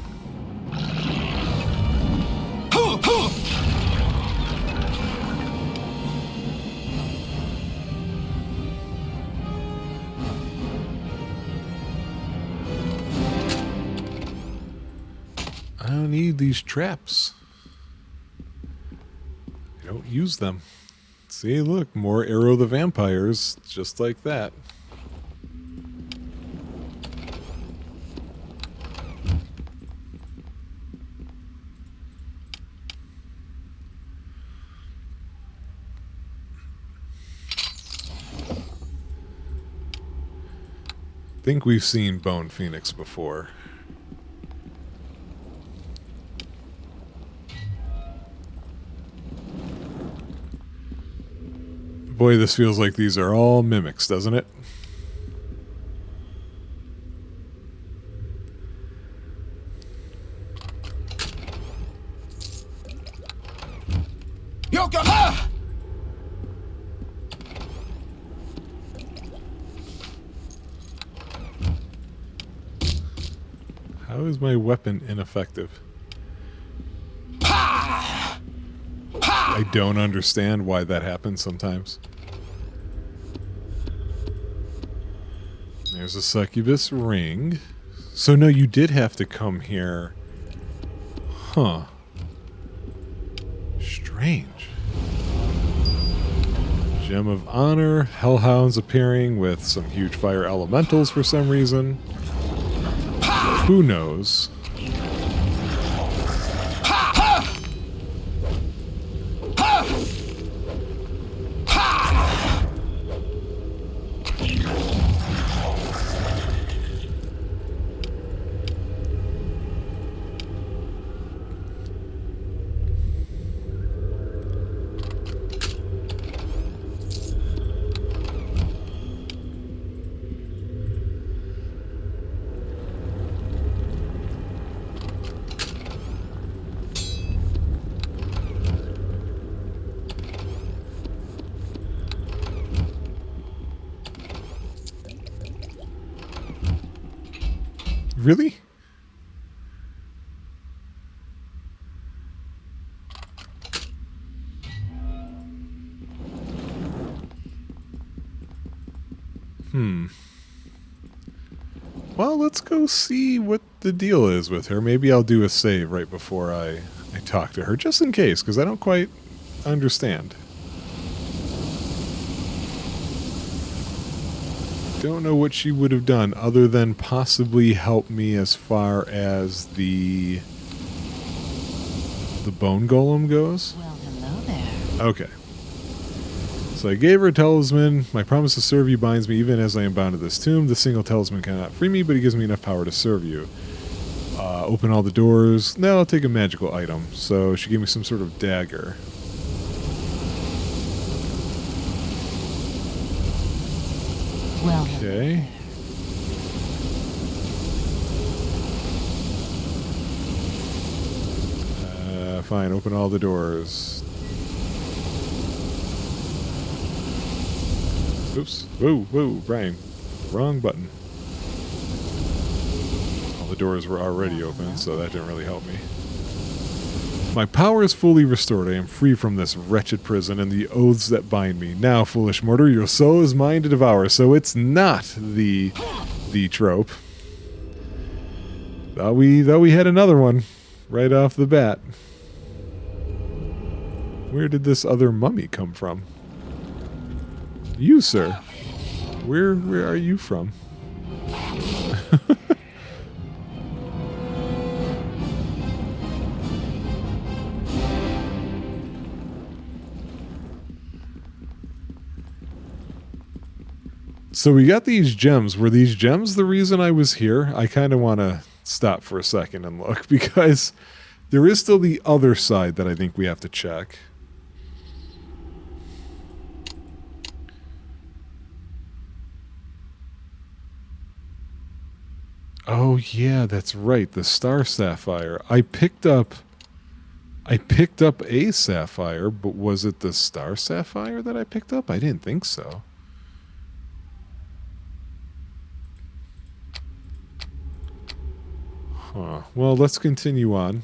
I don't need these traps. I don't use them. See, look, more Arrow the Vampires, just like that. think we've seen Bone Phoenix before. Boy, this feels like these are all mimics, doesn't it? Yoga! How is my weapon ineffective? I don't understand why that happens sometimes. There's a succubus ring. So no, you did have to come here. Huh. Strange. Gem of Honor. Hellhounds appearing with some huge fire elementals for some reason. Who knows? Really? Well, let's go see what the deal is with her. Maybe I'll do a save right before I talk to her, just in case, because I don't quite understand. Don't know what she would have done other than possibly help me as far as the bone golem goes. Well, hello there. Okay. So I gave her a talisman. My promise to serve you binds me even as I am bound to this tomb. The single talisman cannot free me, but it gives me enough power to serve you. Open all the doors. Now I'll take a magical item. So she gave me some sort of dagger. Well, Okay. Fine, open all the doors. Oops. Whoa, Brian. Wrong button. All the doors were already open, so that didn't really help me. My power is fully restored. I am free from this wretched prison and the oaths that bind me. Now, foolish mortar, your soul is mine to devour. So it's not the trope. Thought we had another one right off the bat. Where did this other mummy come from? You, sir. Where are you from? So we got these gems. Were these gems the reason I was here? I kind of want to stop for a second and look, because there is still the other side that I think we have to check. Oh yeah, that's right. The star sapphire. I picked up a sapphire, but was it the star sapphire that I picked up? I didn't think so. Huh. Well, let's continue on.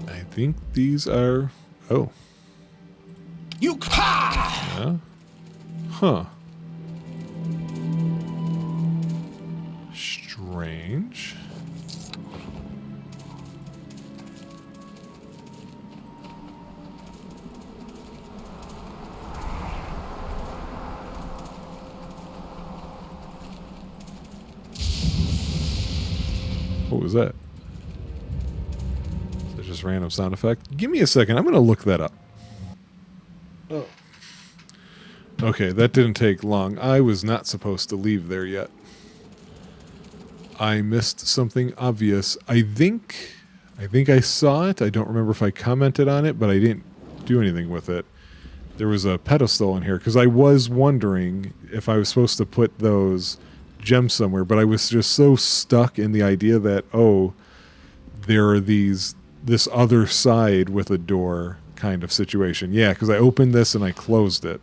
I think these are... Oh. You Yeah. Huh. Strange. What was that? just random sound effect. Give me a second. I'm going to look that up. Oh. Okay, that didn't take long. I was not supposed to leave there yet. I missed something obvious. I think I saw it. I don't remember if I commented on it, but I didn't do anything with it. There was a pedestal in here because I was wondering if I was supposed to put those gems somewhere, but I was just so stuck in the idea that, oh, there are this other side with a door kind of situation. Yeah, because I opened this and I closed it.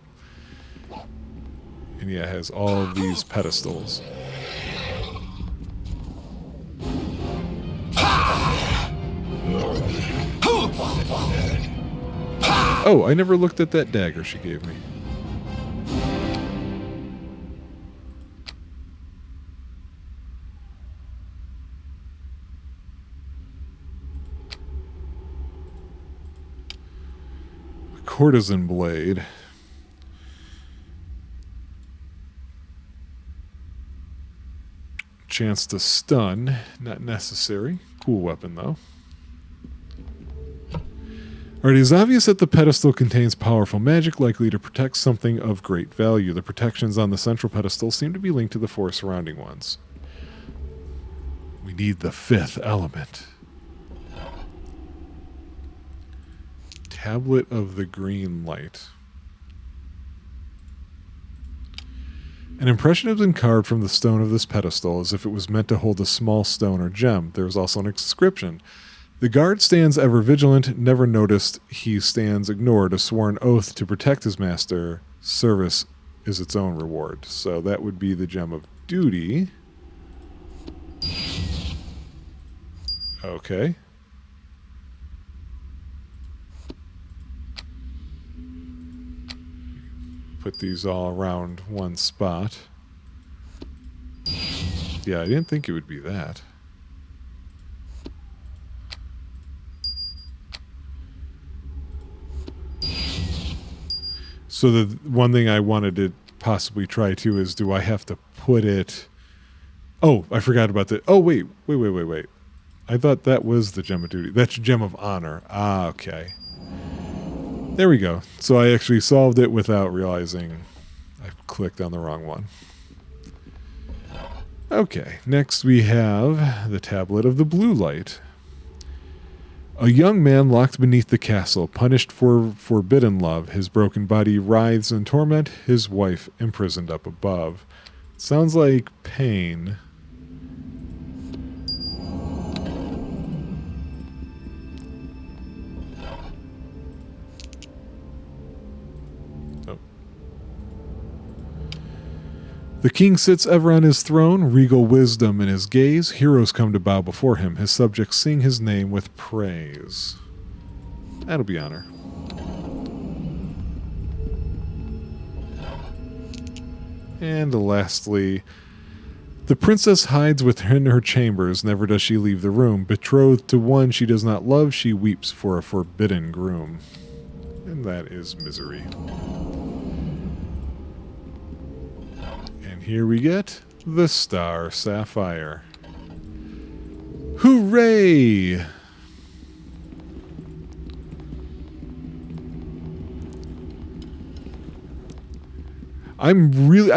And yeah, it has all of these pedestals. Oh, I never looked at that dagger she gave me. A courtesan blade. Chance to stun, not necessary. Cool weapon, though. Alright, it is obvious that the pedestal contains powerful magic likely to protect something of great value. The protections on the central pedestal seem to be linked to the four surrounding ones. We need the fifth element. Tablet of the Green Light. An impression has been carved from the stone of this pedestal as if it was meant to hold a small stone or gem. There is also an inscription. The guard stands ever vigilant, never noticed he stands ignored, a sworn oath to protect his master. Service is its own reward. So that would be the gem of duty. Okay. Put these all around one spot. Yeah, I didn't think it would be that. So the one thing I wanted to possibly try too is, do I have to put it... Oh, I forgot about that. Oh, wait. I thought that was the gem of duty. That's gem of honor. Ah, okay. There we go. So I actually solved it without realizing I clicked on the wrong one. Okay, next we have the Tablet of the Blue Light. A young man locked beneath the castle, punished for forbidden love. His broken body writhes in torment, his wife imprisoned up above. Sounds like pain. The king sits ever on his throne, regal wisdom in his gaze. Heroes come to bow before him. His subjects sing his name with praise. That'll be honor. And lastly, the princess hides within her chambers. Never does she leave the room. Betrothed to one she does not love, she weeps for a forbidden groom. And that is misery. Here we get the Star Sapphire. Hooray! I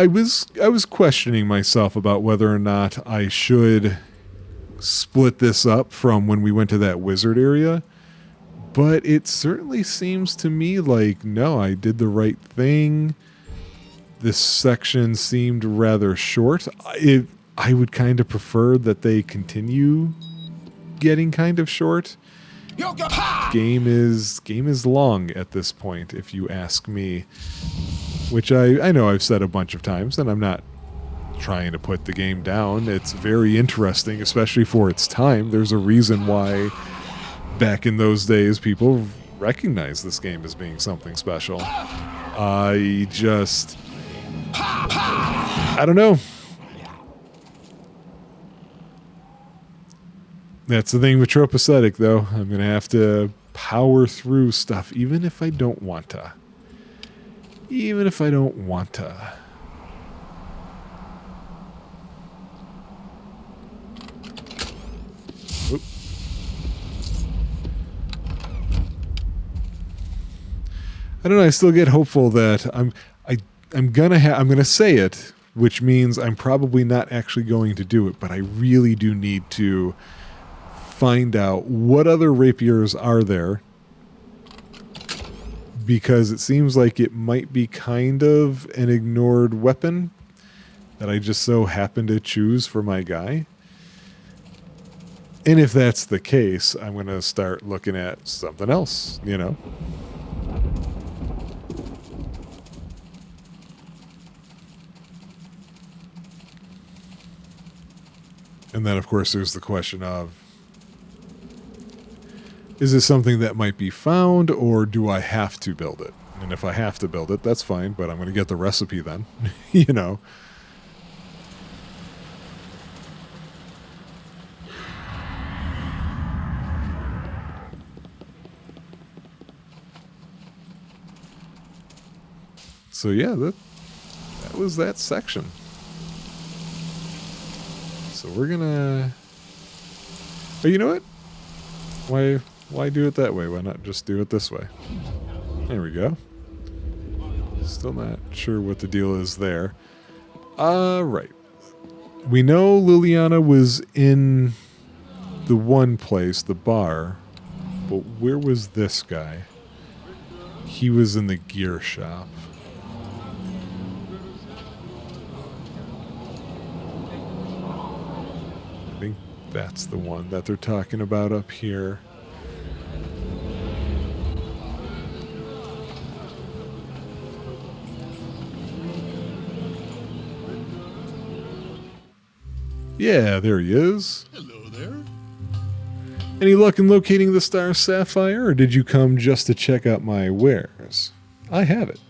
was questioning myself about whether or not I should split this up from when we went to that wizard area, but it certainly seems to me like, no, I did the right thing. This section seemed rather short. I would kind of prefer that they continue getting kind of short. Game is long at this point, if you ask me. Which I know I've said a bunch of times, and I'm not trying to put the game down. It's very interesting, especially for its time. There's a reason why back in those days people recognized this game as being something special. I don't know. That's the thing with Tropeacetic, though. I'm going to have to power through stuff, even if I don't want to. Oop. I don't know. I still get hopeful that I'm gonna say it, which means I'm probably not actually going to do it. But I really do need to find out what other rapiers are there, because it seems like it might be kind of an ignored weapon that I just so happen to choose for my guy. And if that's the case, I'm going to start looking at something else, you know. And then, of course, there's the question of, is this something that might be found, or do I have to build it? And if I have to build it, that's fine, but I'm going to get the recipe then, you know. So yeah, that was that section. So we're gonna... Oh, you know what? Why do it that way? Why not just do it this way? There we go. Still not sure what the deal is there. Right. We know Liliana was in the one place, the bar, but where was this guy? He was in the gear shop. I think that's the one that they're talking about up here. Yeah, there he is. Hello there. Any luck in locating the star sapphire, or did you come just to check out my wares? I have it.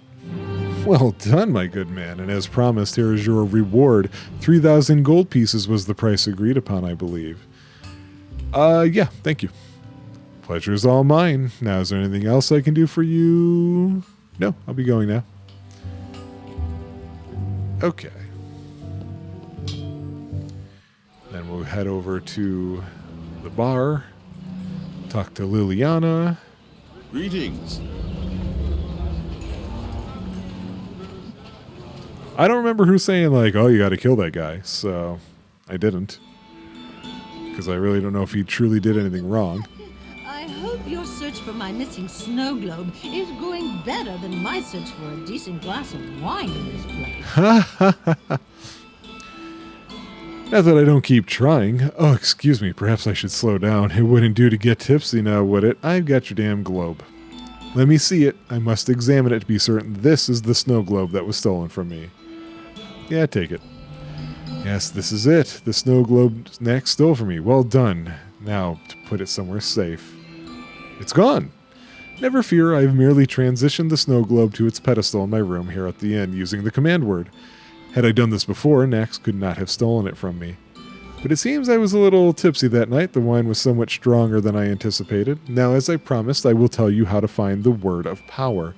Well done, my good man, and as promised, here is your reward. 3,000 gold pieces was the price agreed upon, I believe. Yeah, thank you. Pleasure is all mine. Now, is there anything else I can do for you? No, I'll be going now. Okay. Then we'll head over to the bar, talk to Liliana. Greetings. I don't remember who saying, like, oh, you got to kill that guy, so I didn't. Because I really don't know if he truly did anything wrong. I hope your search for my missing snow globe is going better than my search for a decent glass of wine in this place. Not that I don't keep trying. Oh, excuse me, perhaps I should slow down. It wouldn't do to get tipsy now, would it? I've got your damn globe. Let me see it. I must examine it to be certain this is the snow globe that was stolen from me. Yeah, take it. Yes, this is it. The snow globe Knack stole from me. Well done. Now, to put it somewhere safe. It's gone. Never fear, I've merely transitioned the snow globe to its pedestal in my room here at the inn using the command word. Had I done this before, Nax could not have stolen it from me. But it seems I was a little tipsy that night. The wine was somewhat stronger than I anticipated. Now, as I promised, I will tell you how to find the word of power.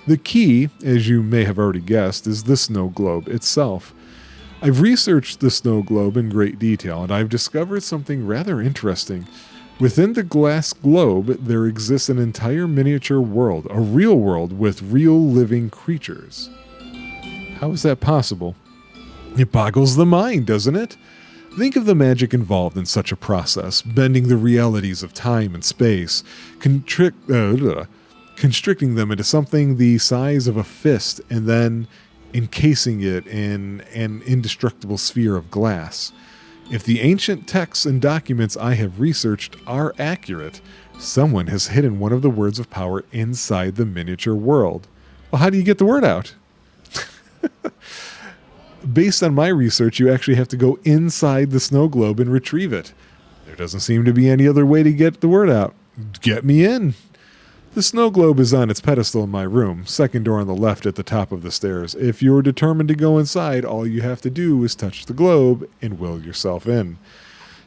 The key, as you may have already guessed, is the snow globe itself. I've researched the snow globe in great detail, and I've discovered something rather interesting. Within the glass globe, there exists an entire miniature world, a real world with real living creatures. How is that possible? It boggles the mind, doesn't it? Think of the magic involved in such a process, bending the realities of time and space, constricting them into something the size of a fist, and then encasing it in an indestructible sphere of glass. If the ancient texts and documents I have researched are accurate, someone has hidden one of the words of power inside the miniature world. Well, how do you get the word out? Based on my research, you actually have to go inside the snow globe and retrieve it. There doesn't seem to be any other way to get the word out. Get me in. The snow globe is on its pedestal in my room, second door on the left at the top of the stairs. If you're determined to go inside, all you have to do is touch the globe and will yourself in.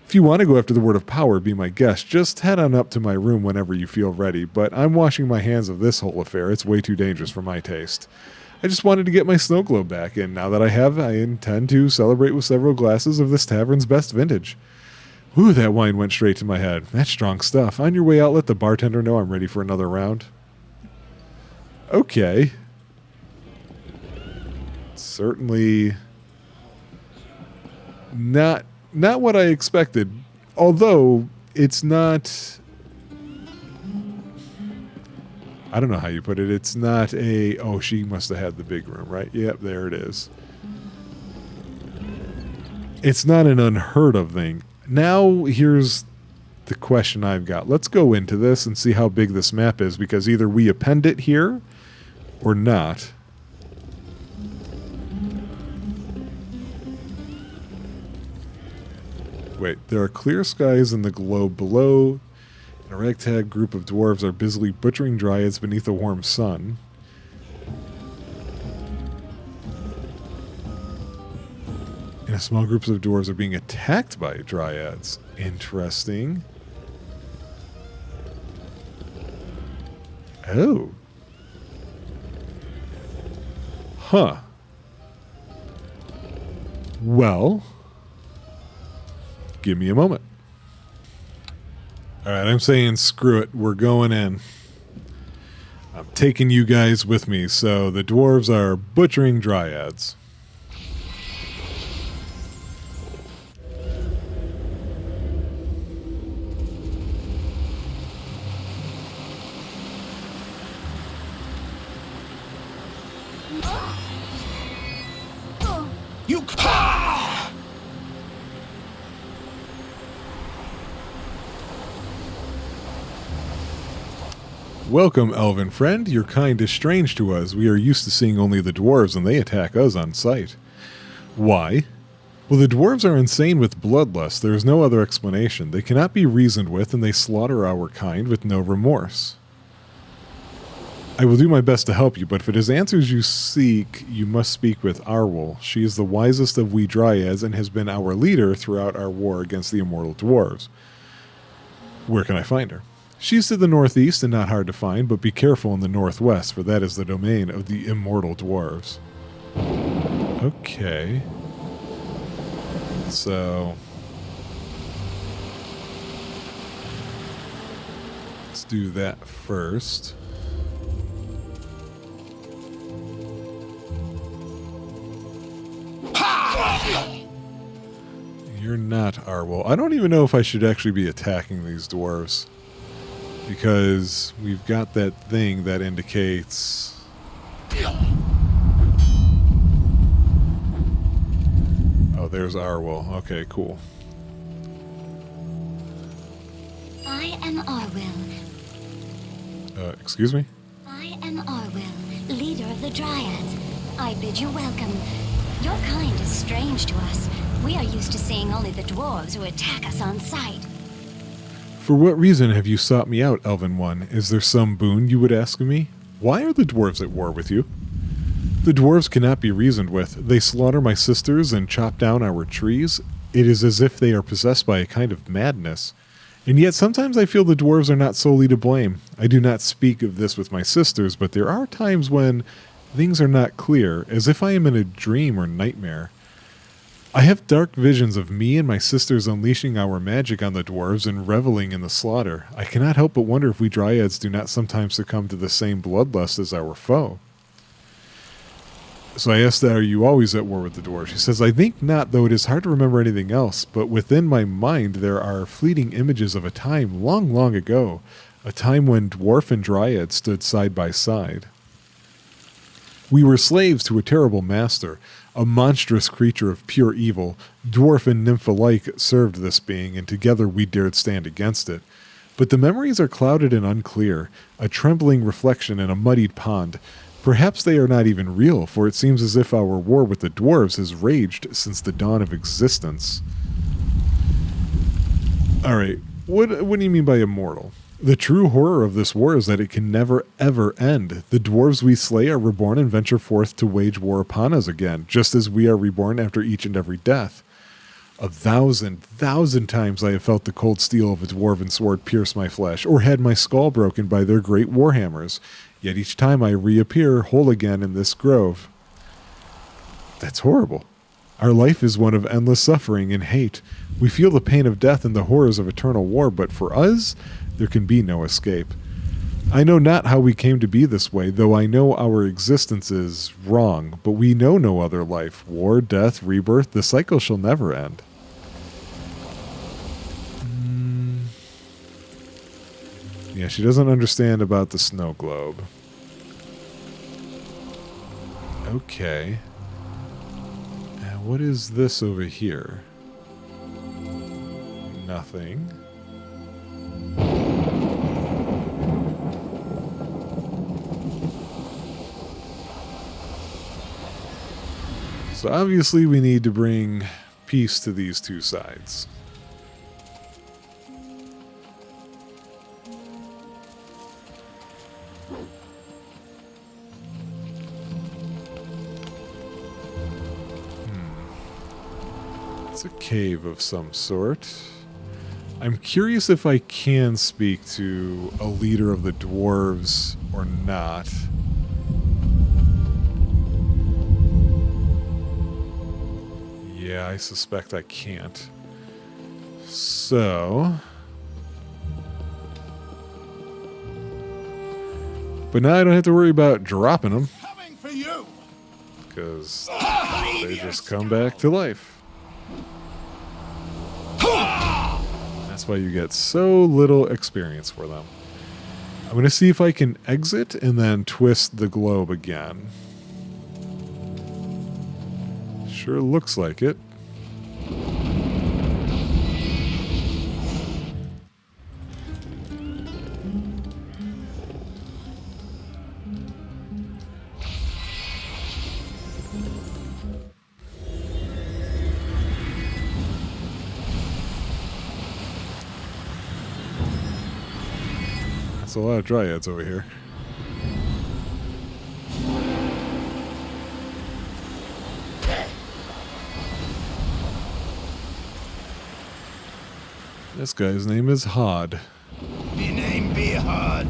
If you want to go after the word of power, be my guest. Just head on up to my room whenever you feel ready, but I'm washing my hands of this whole affair. It's way too dangerous for my taste. I just wanted to get my snow globe back, and now that I have, I intend to celebrate with several glasses of this tavern's best vintage. Ooh, that wine went straight to my head. That's strong stuff. On your way out, let the bartender know I'm ready for another round. Okay. Certainly not what I expected. Although it's not, I don't know how you put it. It's not a, oh, she must have had the big room, right? Yep, there it is. It's not an unheard of thing. Now, here's the question I've got. Let's go into this and see how big this map is, because either we append it here or not. Wait, there are clear skies in the globe below. A ragtag group of dwarves are busily butchering dryads beneath a warm sun. And a small group of dwarves are being attacked by dryads. Interesting. Oh. Huh. Well, give me a moment. All right, I'm saying screw it. We're going in. I'm taking you guys with me. So the dwarves are butchering dryads. You ha! Welcome, elven friend. Your kind is strange to us. We are used to seeing only the dwarves, and they attack us on sight. Why? Well, the dwarves are insane with bloodlust. There is no other explanation. They cannot be reasoned with, and they slaughter our kind with no remorse. I will do my best to help you, but if it is answers you seek, you must speak with Arwol. She is the wisest of we dryads and has been our leader throughout our war against the immortal dwarves. Where can I find her? She's to the northeast and not hard to find, but be careful in the northwest, for that is the domain of the immortal dwarves. Okay. So let's do that first. You're not Arwol. I don't even know if I should actually be attacking these dwarves, because we've got that thing that indicates... Oh, there's Arwol. Okay, cool. I am Arwil. Excuse me? I am Arwil, leader of the Dryads. I bid you welcome. Your kind is strange to us. We are used to seeing only the dwarves who attack us on sight. For what reason have you sought me out, Elven One? Is there some boon you would ask of me? Why are the dwarves at war with you? The dwarves cannot be reasoned with. They slaughter my sisters and chop down our trees. It is as if they are possessed by a kind of madness. And yet sometimes I feel the dwarves are not solely to blame. I do not speak of this with my sisters, but there are times when things are not clear, as if I am in a dream or nightmare. I have dark visions of me and my sisters unleashing our magic on the dwarves and reveling in the slaughter. I cannot help but wonder if we dryads do not sometimes succumb to the same bloodlust as our foe. So I asked her, are you always at war with the dwarves? She says, I think not, though it is hard to remember anything else, but within my mind there are fleeting images of a time long, long ago, a time when dwarf and dryad stood side by side. We were slaves to a terrible master, a monstrous creature of pure evil. Dwarf and nymph alike served this being, and together we dared stand against it. But the memories are clouded and unclear, a trembling reflection in a muddied pond. Perhaps they are not even real, for it seems as if our war with the dwarves has raged since the dawn of existence. Alright, what do you mean by immortal? The true horror of this war is that it can never, ever end. The dwarves we slay are reborn and venture forth to wage war upon us again, just as we are reborn after each and every death. 1,000 times I have felt the cold steel of a dwarven sword pierce my flesh, or had my skull broken by their great warhammers, yet each time I reappear whole again in this grove. That's horrible. Our life is one of endless suffering and hate. We feel the pain of death and the horrors of eternal war, but for us, there can be no escape. I know not how we came to be this way, though I know our existence is wrong, but we know no other life. War, death, rebirth, the cycle shall never end. Yeah, she doesn't understand about the snow globe. Okay. And what is this over here? Nothing. So obviously we need to bring peace to these two sides. It's a cave of some sort. I'm curious if I can speak to a leader of the dwarves or not. Yeah, I suspect I can't. So... But now I don't have to worry about dropping them. Coming for you. Because they just come back to life. That's why you get so little experience for them. I'm going to see if I can exit and then twist the globe again. Sure looks like it. That's a lot of dryads over here. This guy's name is Hod. Me name be Hod.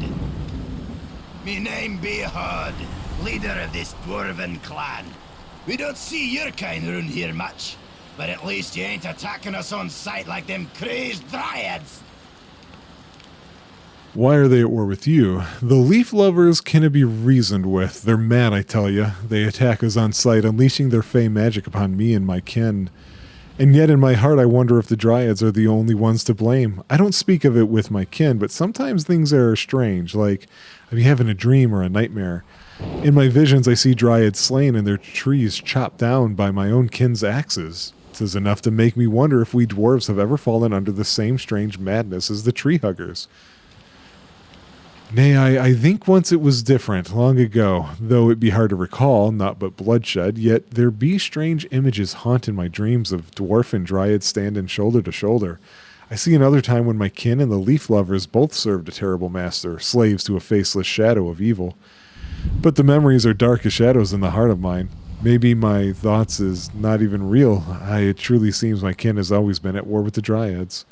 Me name be Hod, leader of this dwarven clan. We don't see your kind around here much, but at least you ain't attacking us on sight like them crazed dryads. Why are they at war with you? The leaf lovers cannot be reasoned with. They're mad, I tell you. They attack us on sight, unleashing their fey magic upon me and my kin. And yet in my heart I wonder if the dryads are the only ones to blame. I don't speak of it with my kin, but sometimes things are strange, like I'm having a dream or a nightmare. In my visions I see dryads slain and their trees chopped down by my own kin's axes. This is enough to make me wonder if we dwarves have ever fallen under the same strange madness as the tree huggers. Nay, I think once it was different, long ago, though it be hard to recall, naught but bloodshed, yet there be strange images haunt in my dreams of dwarf and dryad standing shoulder to shoulder. I see another time when my kin and the leaf lovers both served a terrible master, slaves to a faceless shadow of evil. But the memories are dark as shadows in the heart of mine. Maybe my thoughts is not even real. It truly seems my kin has always been at war with the dryads.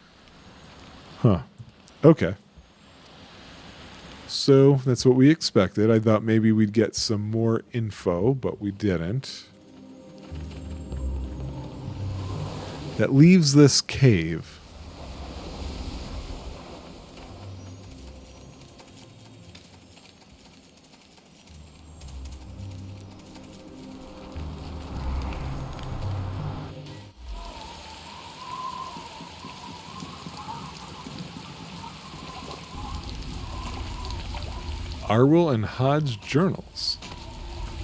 Huh. Okay. So that's what we expected. I thought maybe we'd get some more info, but we didn't. That leaves this cave. Arwell and Hod's journals.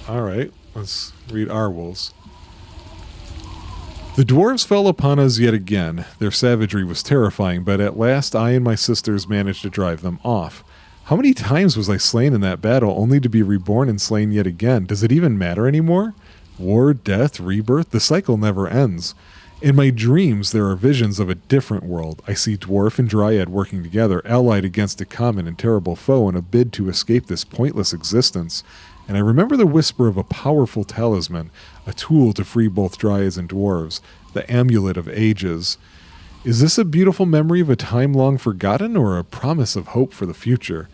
Alright, let's read Arwell's. The dwarves fell upon us yet again. Their savagery was terrifying, but at last I and my sisters managed to drive them off. How many times was I slain in that battle, only to be reborn and slain yet again? Does it even matter anymore? War, death, rebirth, the cycle never ends. In my dreams, there are visions of a different world. I see dwarf and dryad working together, allied against a common and terrible foe in a bid to escape this pointless existence. And I remember the whisper of a powerful talisman, a tool to free both dryads and dwarves, the amulet of ages. Is this a beautiful memory of a time long forgotten, or a promise of hope for the future?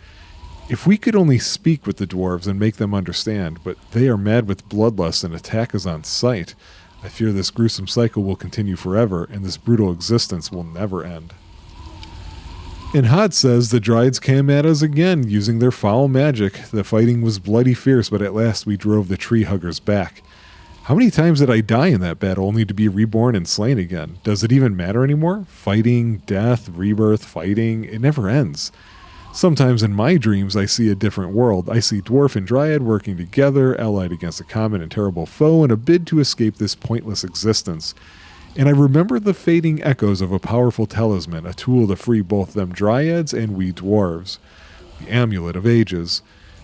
If we could only speak with the dwarves and make them understand, but they are mad with bloodlust and attack us on sight. I fear this gruesome cycle will continue forever, and this brutal existence will never end. And Hod says the Dryads came at us again, using their foul magic. The fighting was bloody fierce, but at last we drove the tree huggers back. How many times did I die in that battle, only to be reborn and slain again? Does it even matter anymore? Fighting, death, rebirth, fighting, it never ends. Sometimes in my dreams I see a different world. I see Dwarf and Dryad working together, allied against a common and terrible foe, in a bid to escape this pointless existence. And I remember the fading echoes of a powerful talisman, a tool to free both them Dryads and we Dwarves. The Amulet of Ages.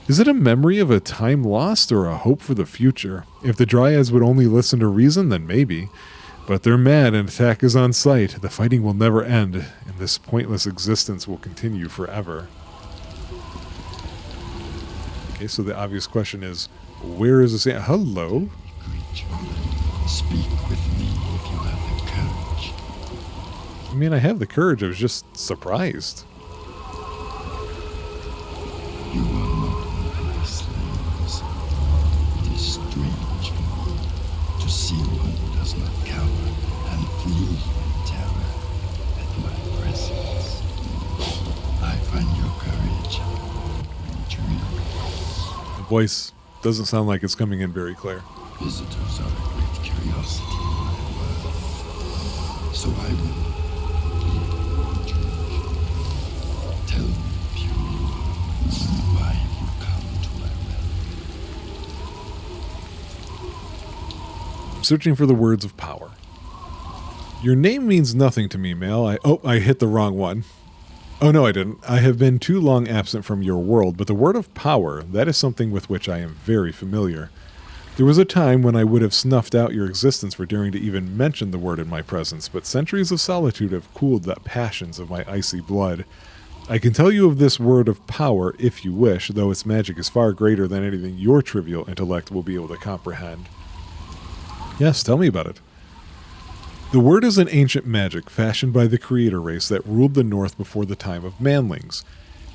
Is it a memory of a time lost or a hope for the future? If the Dryads would only listen to reason, then maybe. But they're mad and attack is on sight. The fighting will never end, and this pointless existence will continue forever. Okay, so the obvious question is, where is this? Hello? Creature, speak with me if you have the courage. I mean, I have the courage. I was just surprised. You are not one of my slaves. It is strange for me to see one who does not cower and flee in terror at my presence. I find your courage intriguing. The voice doesn't sound like it's coming in very clear. Visitors are a great curiosity in my world, so I will keep intrigued. Tell me, if you will, why you come to my realm. Searching for the words of power. Your name means nothing to me, Male. I hit the wrong one. Oh, no, I didn't. I have been too long absent from your world, but the word of power, that is something with which I am very familiar. There was a time when I would have snuffed out your existence for daring to even mention the word in my presence, but centuries of solitude have cooled the passions of my icy blood. I can tell you of this word of power if you wish, though its magic is far greater than anything your trivial intellect will be able to comprehend. Yes, tell me about it. The word is an ancient magic fashioned by the creator race that ruled the north before the time of manlings.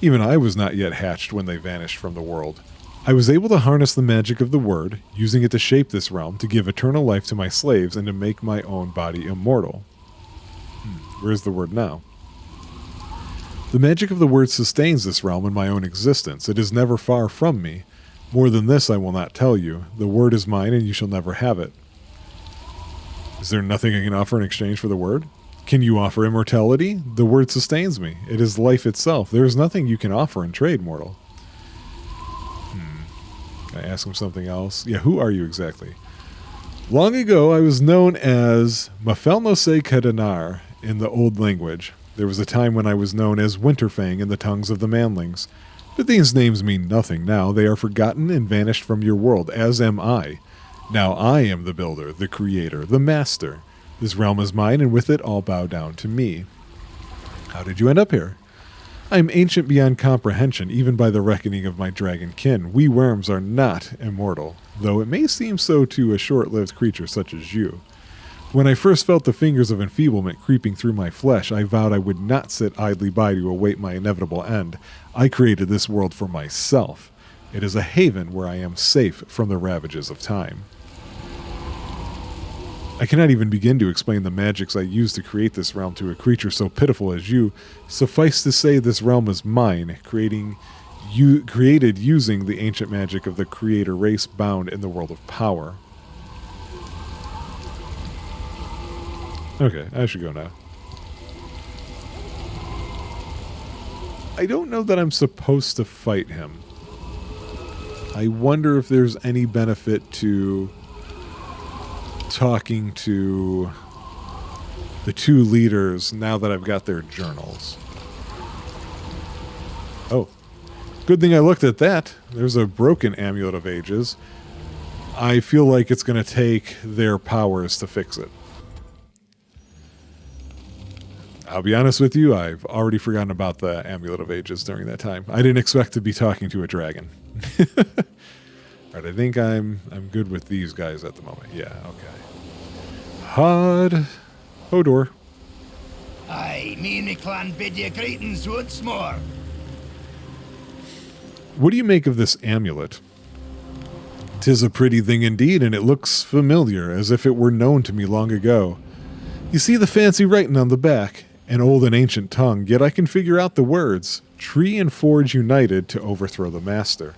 Even I was not yet hatched when they vanished from the world. I was able to harness the magic of the word, using it to shape this realm, to give eternal life to my slaves, and to make my own body immortal. Where's the word now? The magic of the word sustains this realm and my own existence. It is never far from me. More than this I will not tell you. The word is mine, and you shall never have it. Is there nothing I can offer in exchange for the word? Can you offer immortality? The word sustains me. It is life itself. There is nothing you can offer in trade, mortal. I ask him something else. Yeah, who are you exactly? Long ago, I was known as Mafelnose Kedanar in the old language. There was a time when I was known as Winterfang in the tongues of the manlings. But these names mean nothing now. They are forgotten and vanished from your world, as am I. Now I am the builder, the creator, the master. This realm is mine, and with it all bow down to me. How did you end up here? I am ancient beyond comprehension, even by the reckoning of my dragon kin. We worms are not immortal, though it may seem so to a short-lived creature such as you. When I first felt the fingers of enfeeblement creeping through my flesh, I vowed I would not sit idly by to await my inevitable end. I created this world for myself. It is a haven where I am safe from the ravages of time. I cannot even begin to explain the magics I used to create this realm to a creature so pitiful as you. Suffice to say, this realm is mine, created using the ancient magic of the creator race bound in the world of power. Okay, I should go now. I don't know that I'm supposed to fight him. I wonder if there's any benefit to talking to the two leaders now that I've got their journals. Oh, good thing I looked at that. There's a broken Amulet of Ages. I feel like it's going to take their powers to fix it. I'll be honest with you, I've already forgotten about the Amulet of Ages during that time. I didn't expect to be talking to a dragon. Alright, I think I'm good with these guys at the moment. Yeah, okay. Hodor. Aye, me and the clan bid you greetings once more. What do you make of this amulet? 'Tis a pretty thing indeed, and it looks familiar, as if it were known to me long ago. You see the fancy writing on the back. an old and ancient tongue, yet I can figure out the words. Tree and forge united to overthrow the master.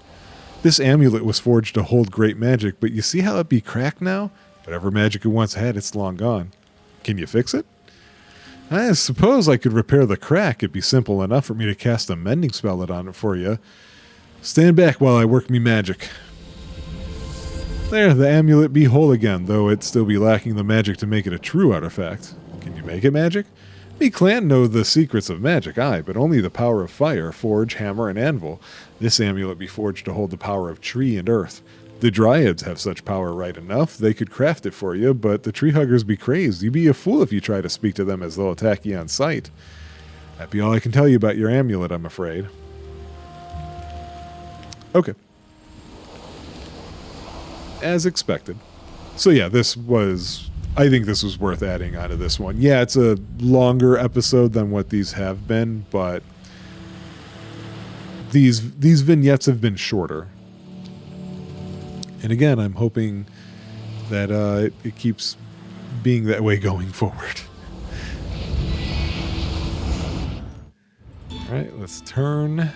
This amulet was forged to hold great magic, but you see how it be cracked now? Whatever magic it once had, it's long gone. Can you fix it? I suppose I could repair the crack. It'd be simple enough for me to cast a mending spell on it for you. Stand back while I work me magic. There, the amulet be whole again, though it still be lacking the magic to make it a true artifact. Can you make it magic? Me clan know the secrets of magic, aye, but only the power of fire, forge, hammer, and anvil. This amulet be forged to hold the power of tree and earth. The dryads have such power right enough, they could craft it for you, but the tree huggers be crazed. You be a fool if you try to speak to them as they'll attack you on sight. That be all I can tell you about your amulet, I'm afraid. Okay. As expected. So yeah, I think this was worth adding onto this one. Yeah, it's a longer episode than what these have been, but these vignettes have been shorter. And again, I'm hoping that it keeps being that way going forward. All right, let's turn.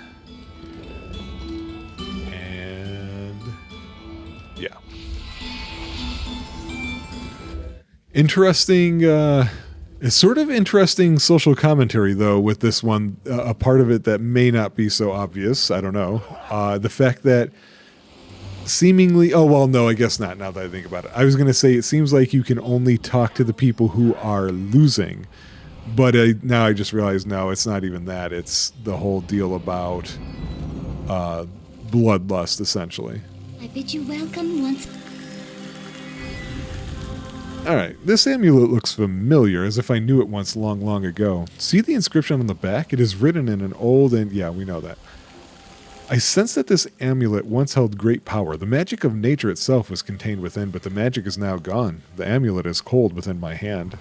And yeah. Interesting, it's sort of interesting social commentary, though, with this one. A part of it that may not be so obvious, I don't know. The fact that seemingly, oh, well, no, I guess not, now that I think about it. I was going to say, it seems like you can only talk to the people who are losing. But now I just realized, no, it's not even that. It's the whole deal about bloodlust, essentially. I bid you welcome once. Alright, this amulet looks familiar, as if I knew it once long, long ago. See the inscription on the back? It is written in an old and... yeah, we know that. I sense that this amulet once held great power. The magic of nature itself was contained within, but the magic is now gone. The amulet is cold within my hand.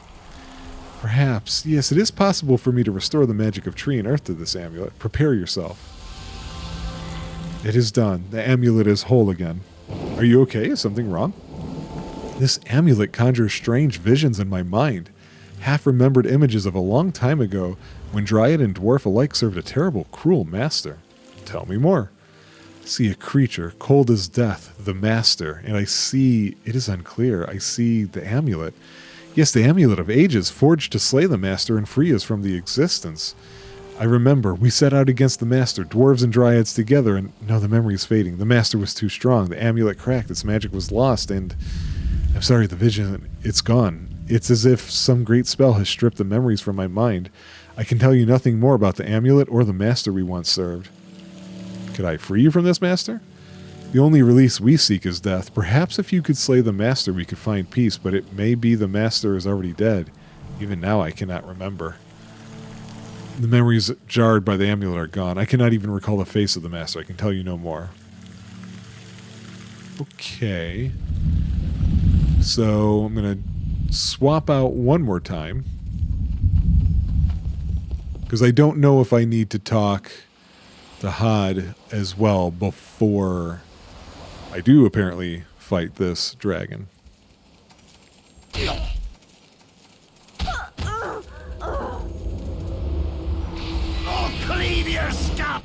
Perhaps, yes, it is possible for me to restore the magic of tree and earth to this amulet. Prepare yourself. It is done. The amulet is whole again. Are you okay? Is something wrong? This amulet conjures strange visions in my mind. Half-remembered images of a long time ago when Dryad and Dwarf alike served a terrible, cruel master. Tell me more. See a creature, cold as death, the master, and I see, it is unclear, I see the amulet. Yes, the amulet of ages, forged to slay the master and free us from the existence. I remember, we set out against the master, dwarves and dryads together, and no, the memory is fading. The master was too strong, the amulet cracked, its magic was lost, and I'm sorry, the vision, it's gone. It's as if some great spell has stripped the memories from my mind. I can tell you nothing more about the amulet or the master we once served. Could I free you from this, master? The only release we seek is death. Perhaps if you could slay the master, we could find peace, but it may be the master is already dead. Even now, I cannot remember. The memories jarred by the amulet are gone. I cannot even recall the face of the master. I can tell you no more. Okay. So, I'm going to swap out one more time. Because I don't know if I need to talk the Hod as well before I do apparently fight this dragon. Oh, cleave your scalp!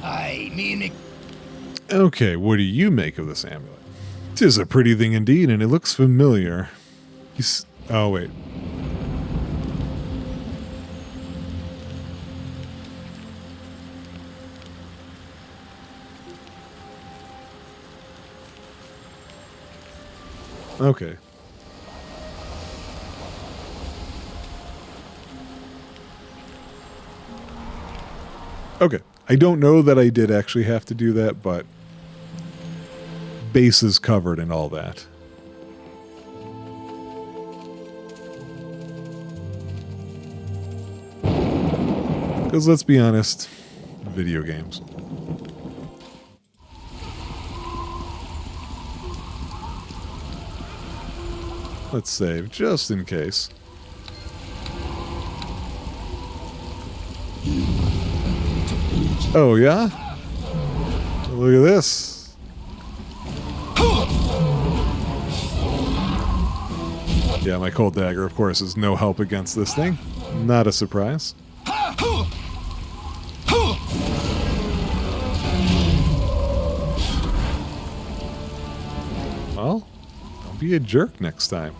I mean... Okay, what do you make of this amulet? 'Tis a pretty thing indeed, and it looks familiar. Oh, wait. Okay. Okay. I don't know that I did actually have to do that, but bases covered and all that. Because let's be honest, video games. Let's save, just in case. Oh, yeah? Look at this. Yeah, my cold dagger, of course, is no help against this thing. Not a surprise. Well, don't be a jerk next time.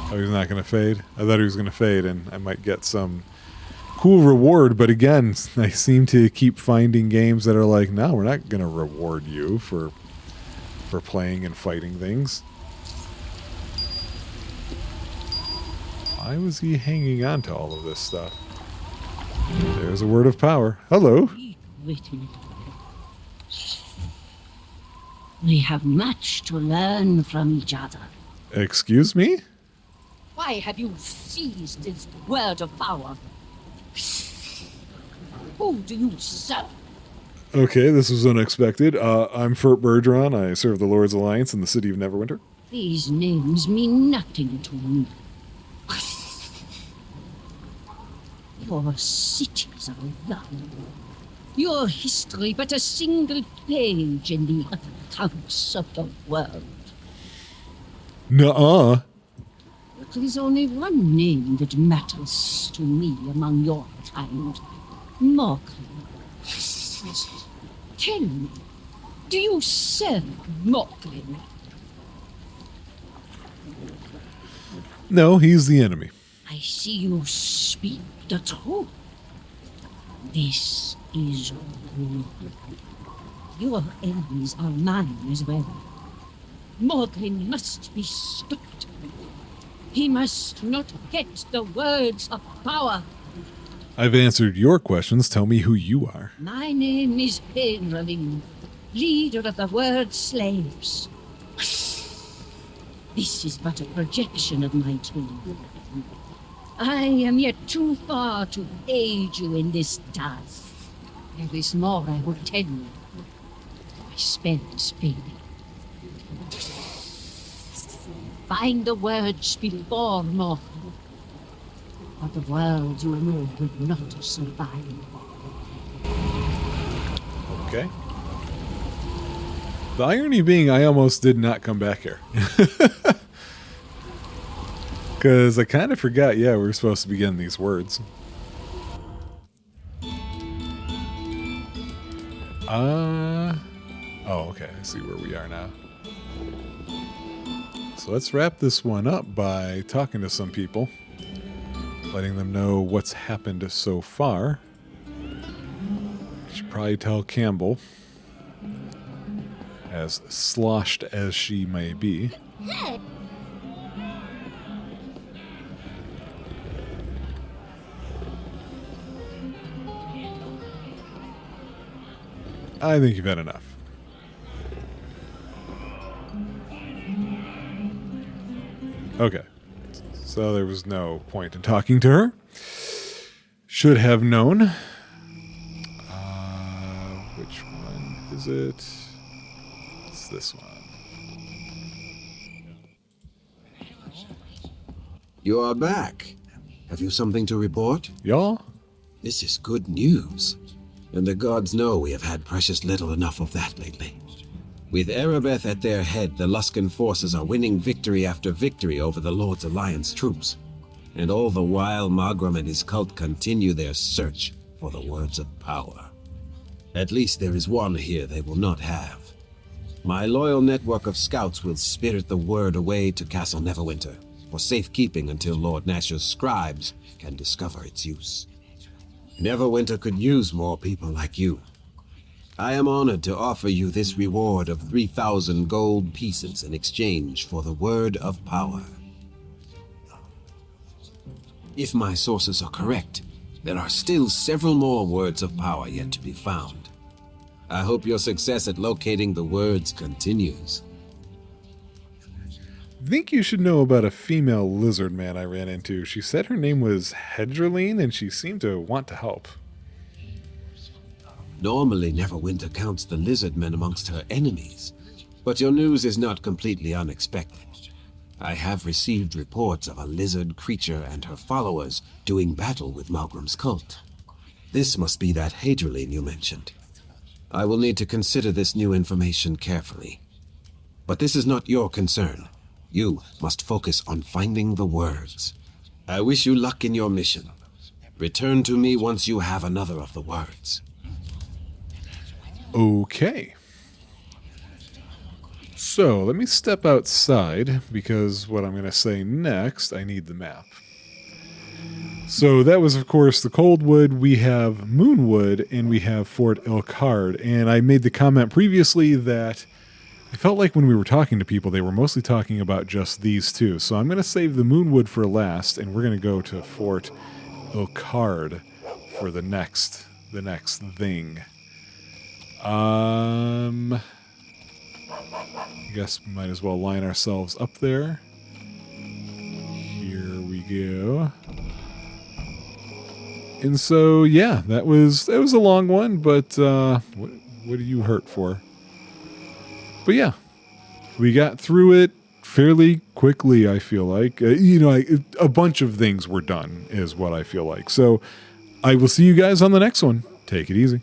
Oh, he's not going to fade? I thought he was going to fade, and I might get some cool reward. But again, I seem to keep finding games that are like, no, we're not going to reward you for playing and fighting things. Why was he hanging on to all of this stuff? There's a word of power. Hello. Waiting. We have much to learn from each other. Excuse me? Why have you seized this word of power? Who do you serve? Okay, this was unexpected. I'm Fert Bergeron. I serve the Lord's Alliance in the city of Neverwinter. These names mean nothing to me. Your cities are young. Your history but a single page in the accounts of the world. Nuh-uh. There is only one name that matters to me among your kind. Morgan. Tell me, do you serve Morgan? No, he's the enemy. I see you speak the truth. This is good. Your enemies are mine as well. Morgan must be stopped. He must not get the words of power. I've answered your questions. Tell me who you are. My name is Henrelin, leader of the word slaves. This is but a projection of my tomb. I am yet too far to aid you in this task. There is more I will tell you. I spend speeding. Find the words before Morgan. Or the world you know will not survive. Okay. The irony being, I almost did not come back here. Because I kind of forgot, yeah, we were supposed to begin these words. Oh, okay, I see where we are now. So let's wrap this one up by talking to some people. Letting them know what's happened so far. I should probably tell Campbell, as sloshed as she may be. I think you've had enough. Okay. So there was no point in talking to her. Should have known. Which one is it? It's this one. You are back. Have you something to report? Y'all? This is good news. And the gods know we have had precious little enough of that lately. With Erebeth at their head, the Luskan forces are winning victory after victory over the Lord's Alliance troops. And all the while, Magram and his cult continue their search for the words of power. At least there is one here they will not have. My loyal network of scouts will spirit the word away to Castle Neverwinter for safekeeping until Lord Nash's scribes can discover its use. Neverwinter could use more people like you. I am honored to offer you this reward of 3,000 gold pieces in exchange for the word of power. If my sources are correct, there are still several more words of power yet to be found. I hope your success at locating the words continues. think you should know about a female lizard man I ran into. She said her name was Hedgerline, and she seemed to want to help. Normally, Neverwinter counts the lizard men amongst her enemies, but your news is not completely unexpected. I have received reports of a lizard creature and her followers doing battle with Malgrim's cult. This must be that Hadrian you mentioned. I will need to consider this new information carefully. But this is not your concern. You must focus on finding the words. I wish you luck in your mission. Return to me once you have another of the words. Okay. So, let me step outside, because what I'm going to say next, I need the map. So, that was, of course, the Coldwood, we have Moonwood, and we have Fort Ilkard. And I made the comment previously that I felt like when we were talking to people, they were mostly talking about just these two. So, I'm going to save the Moonwood for last, and we're going to go to Fort Ilkard for the next thing. I guess we might as well line ourselves up there. Here we go. And so, yeah, that was a long one, but what are you hurt for? But yeah, we got through it fairly quickly, I feel like. A bunch of things were done, is what I feel like. So I will see you guys on the next one. Take it easy.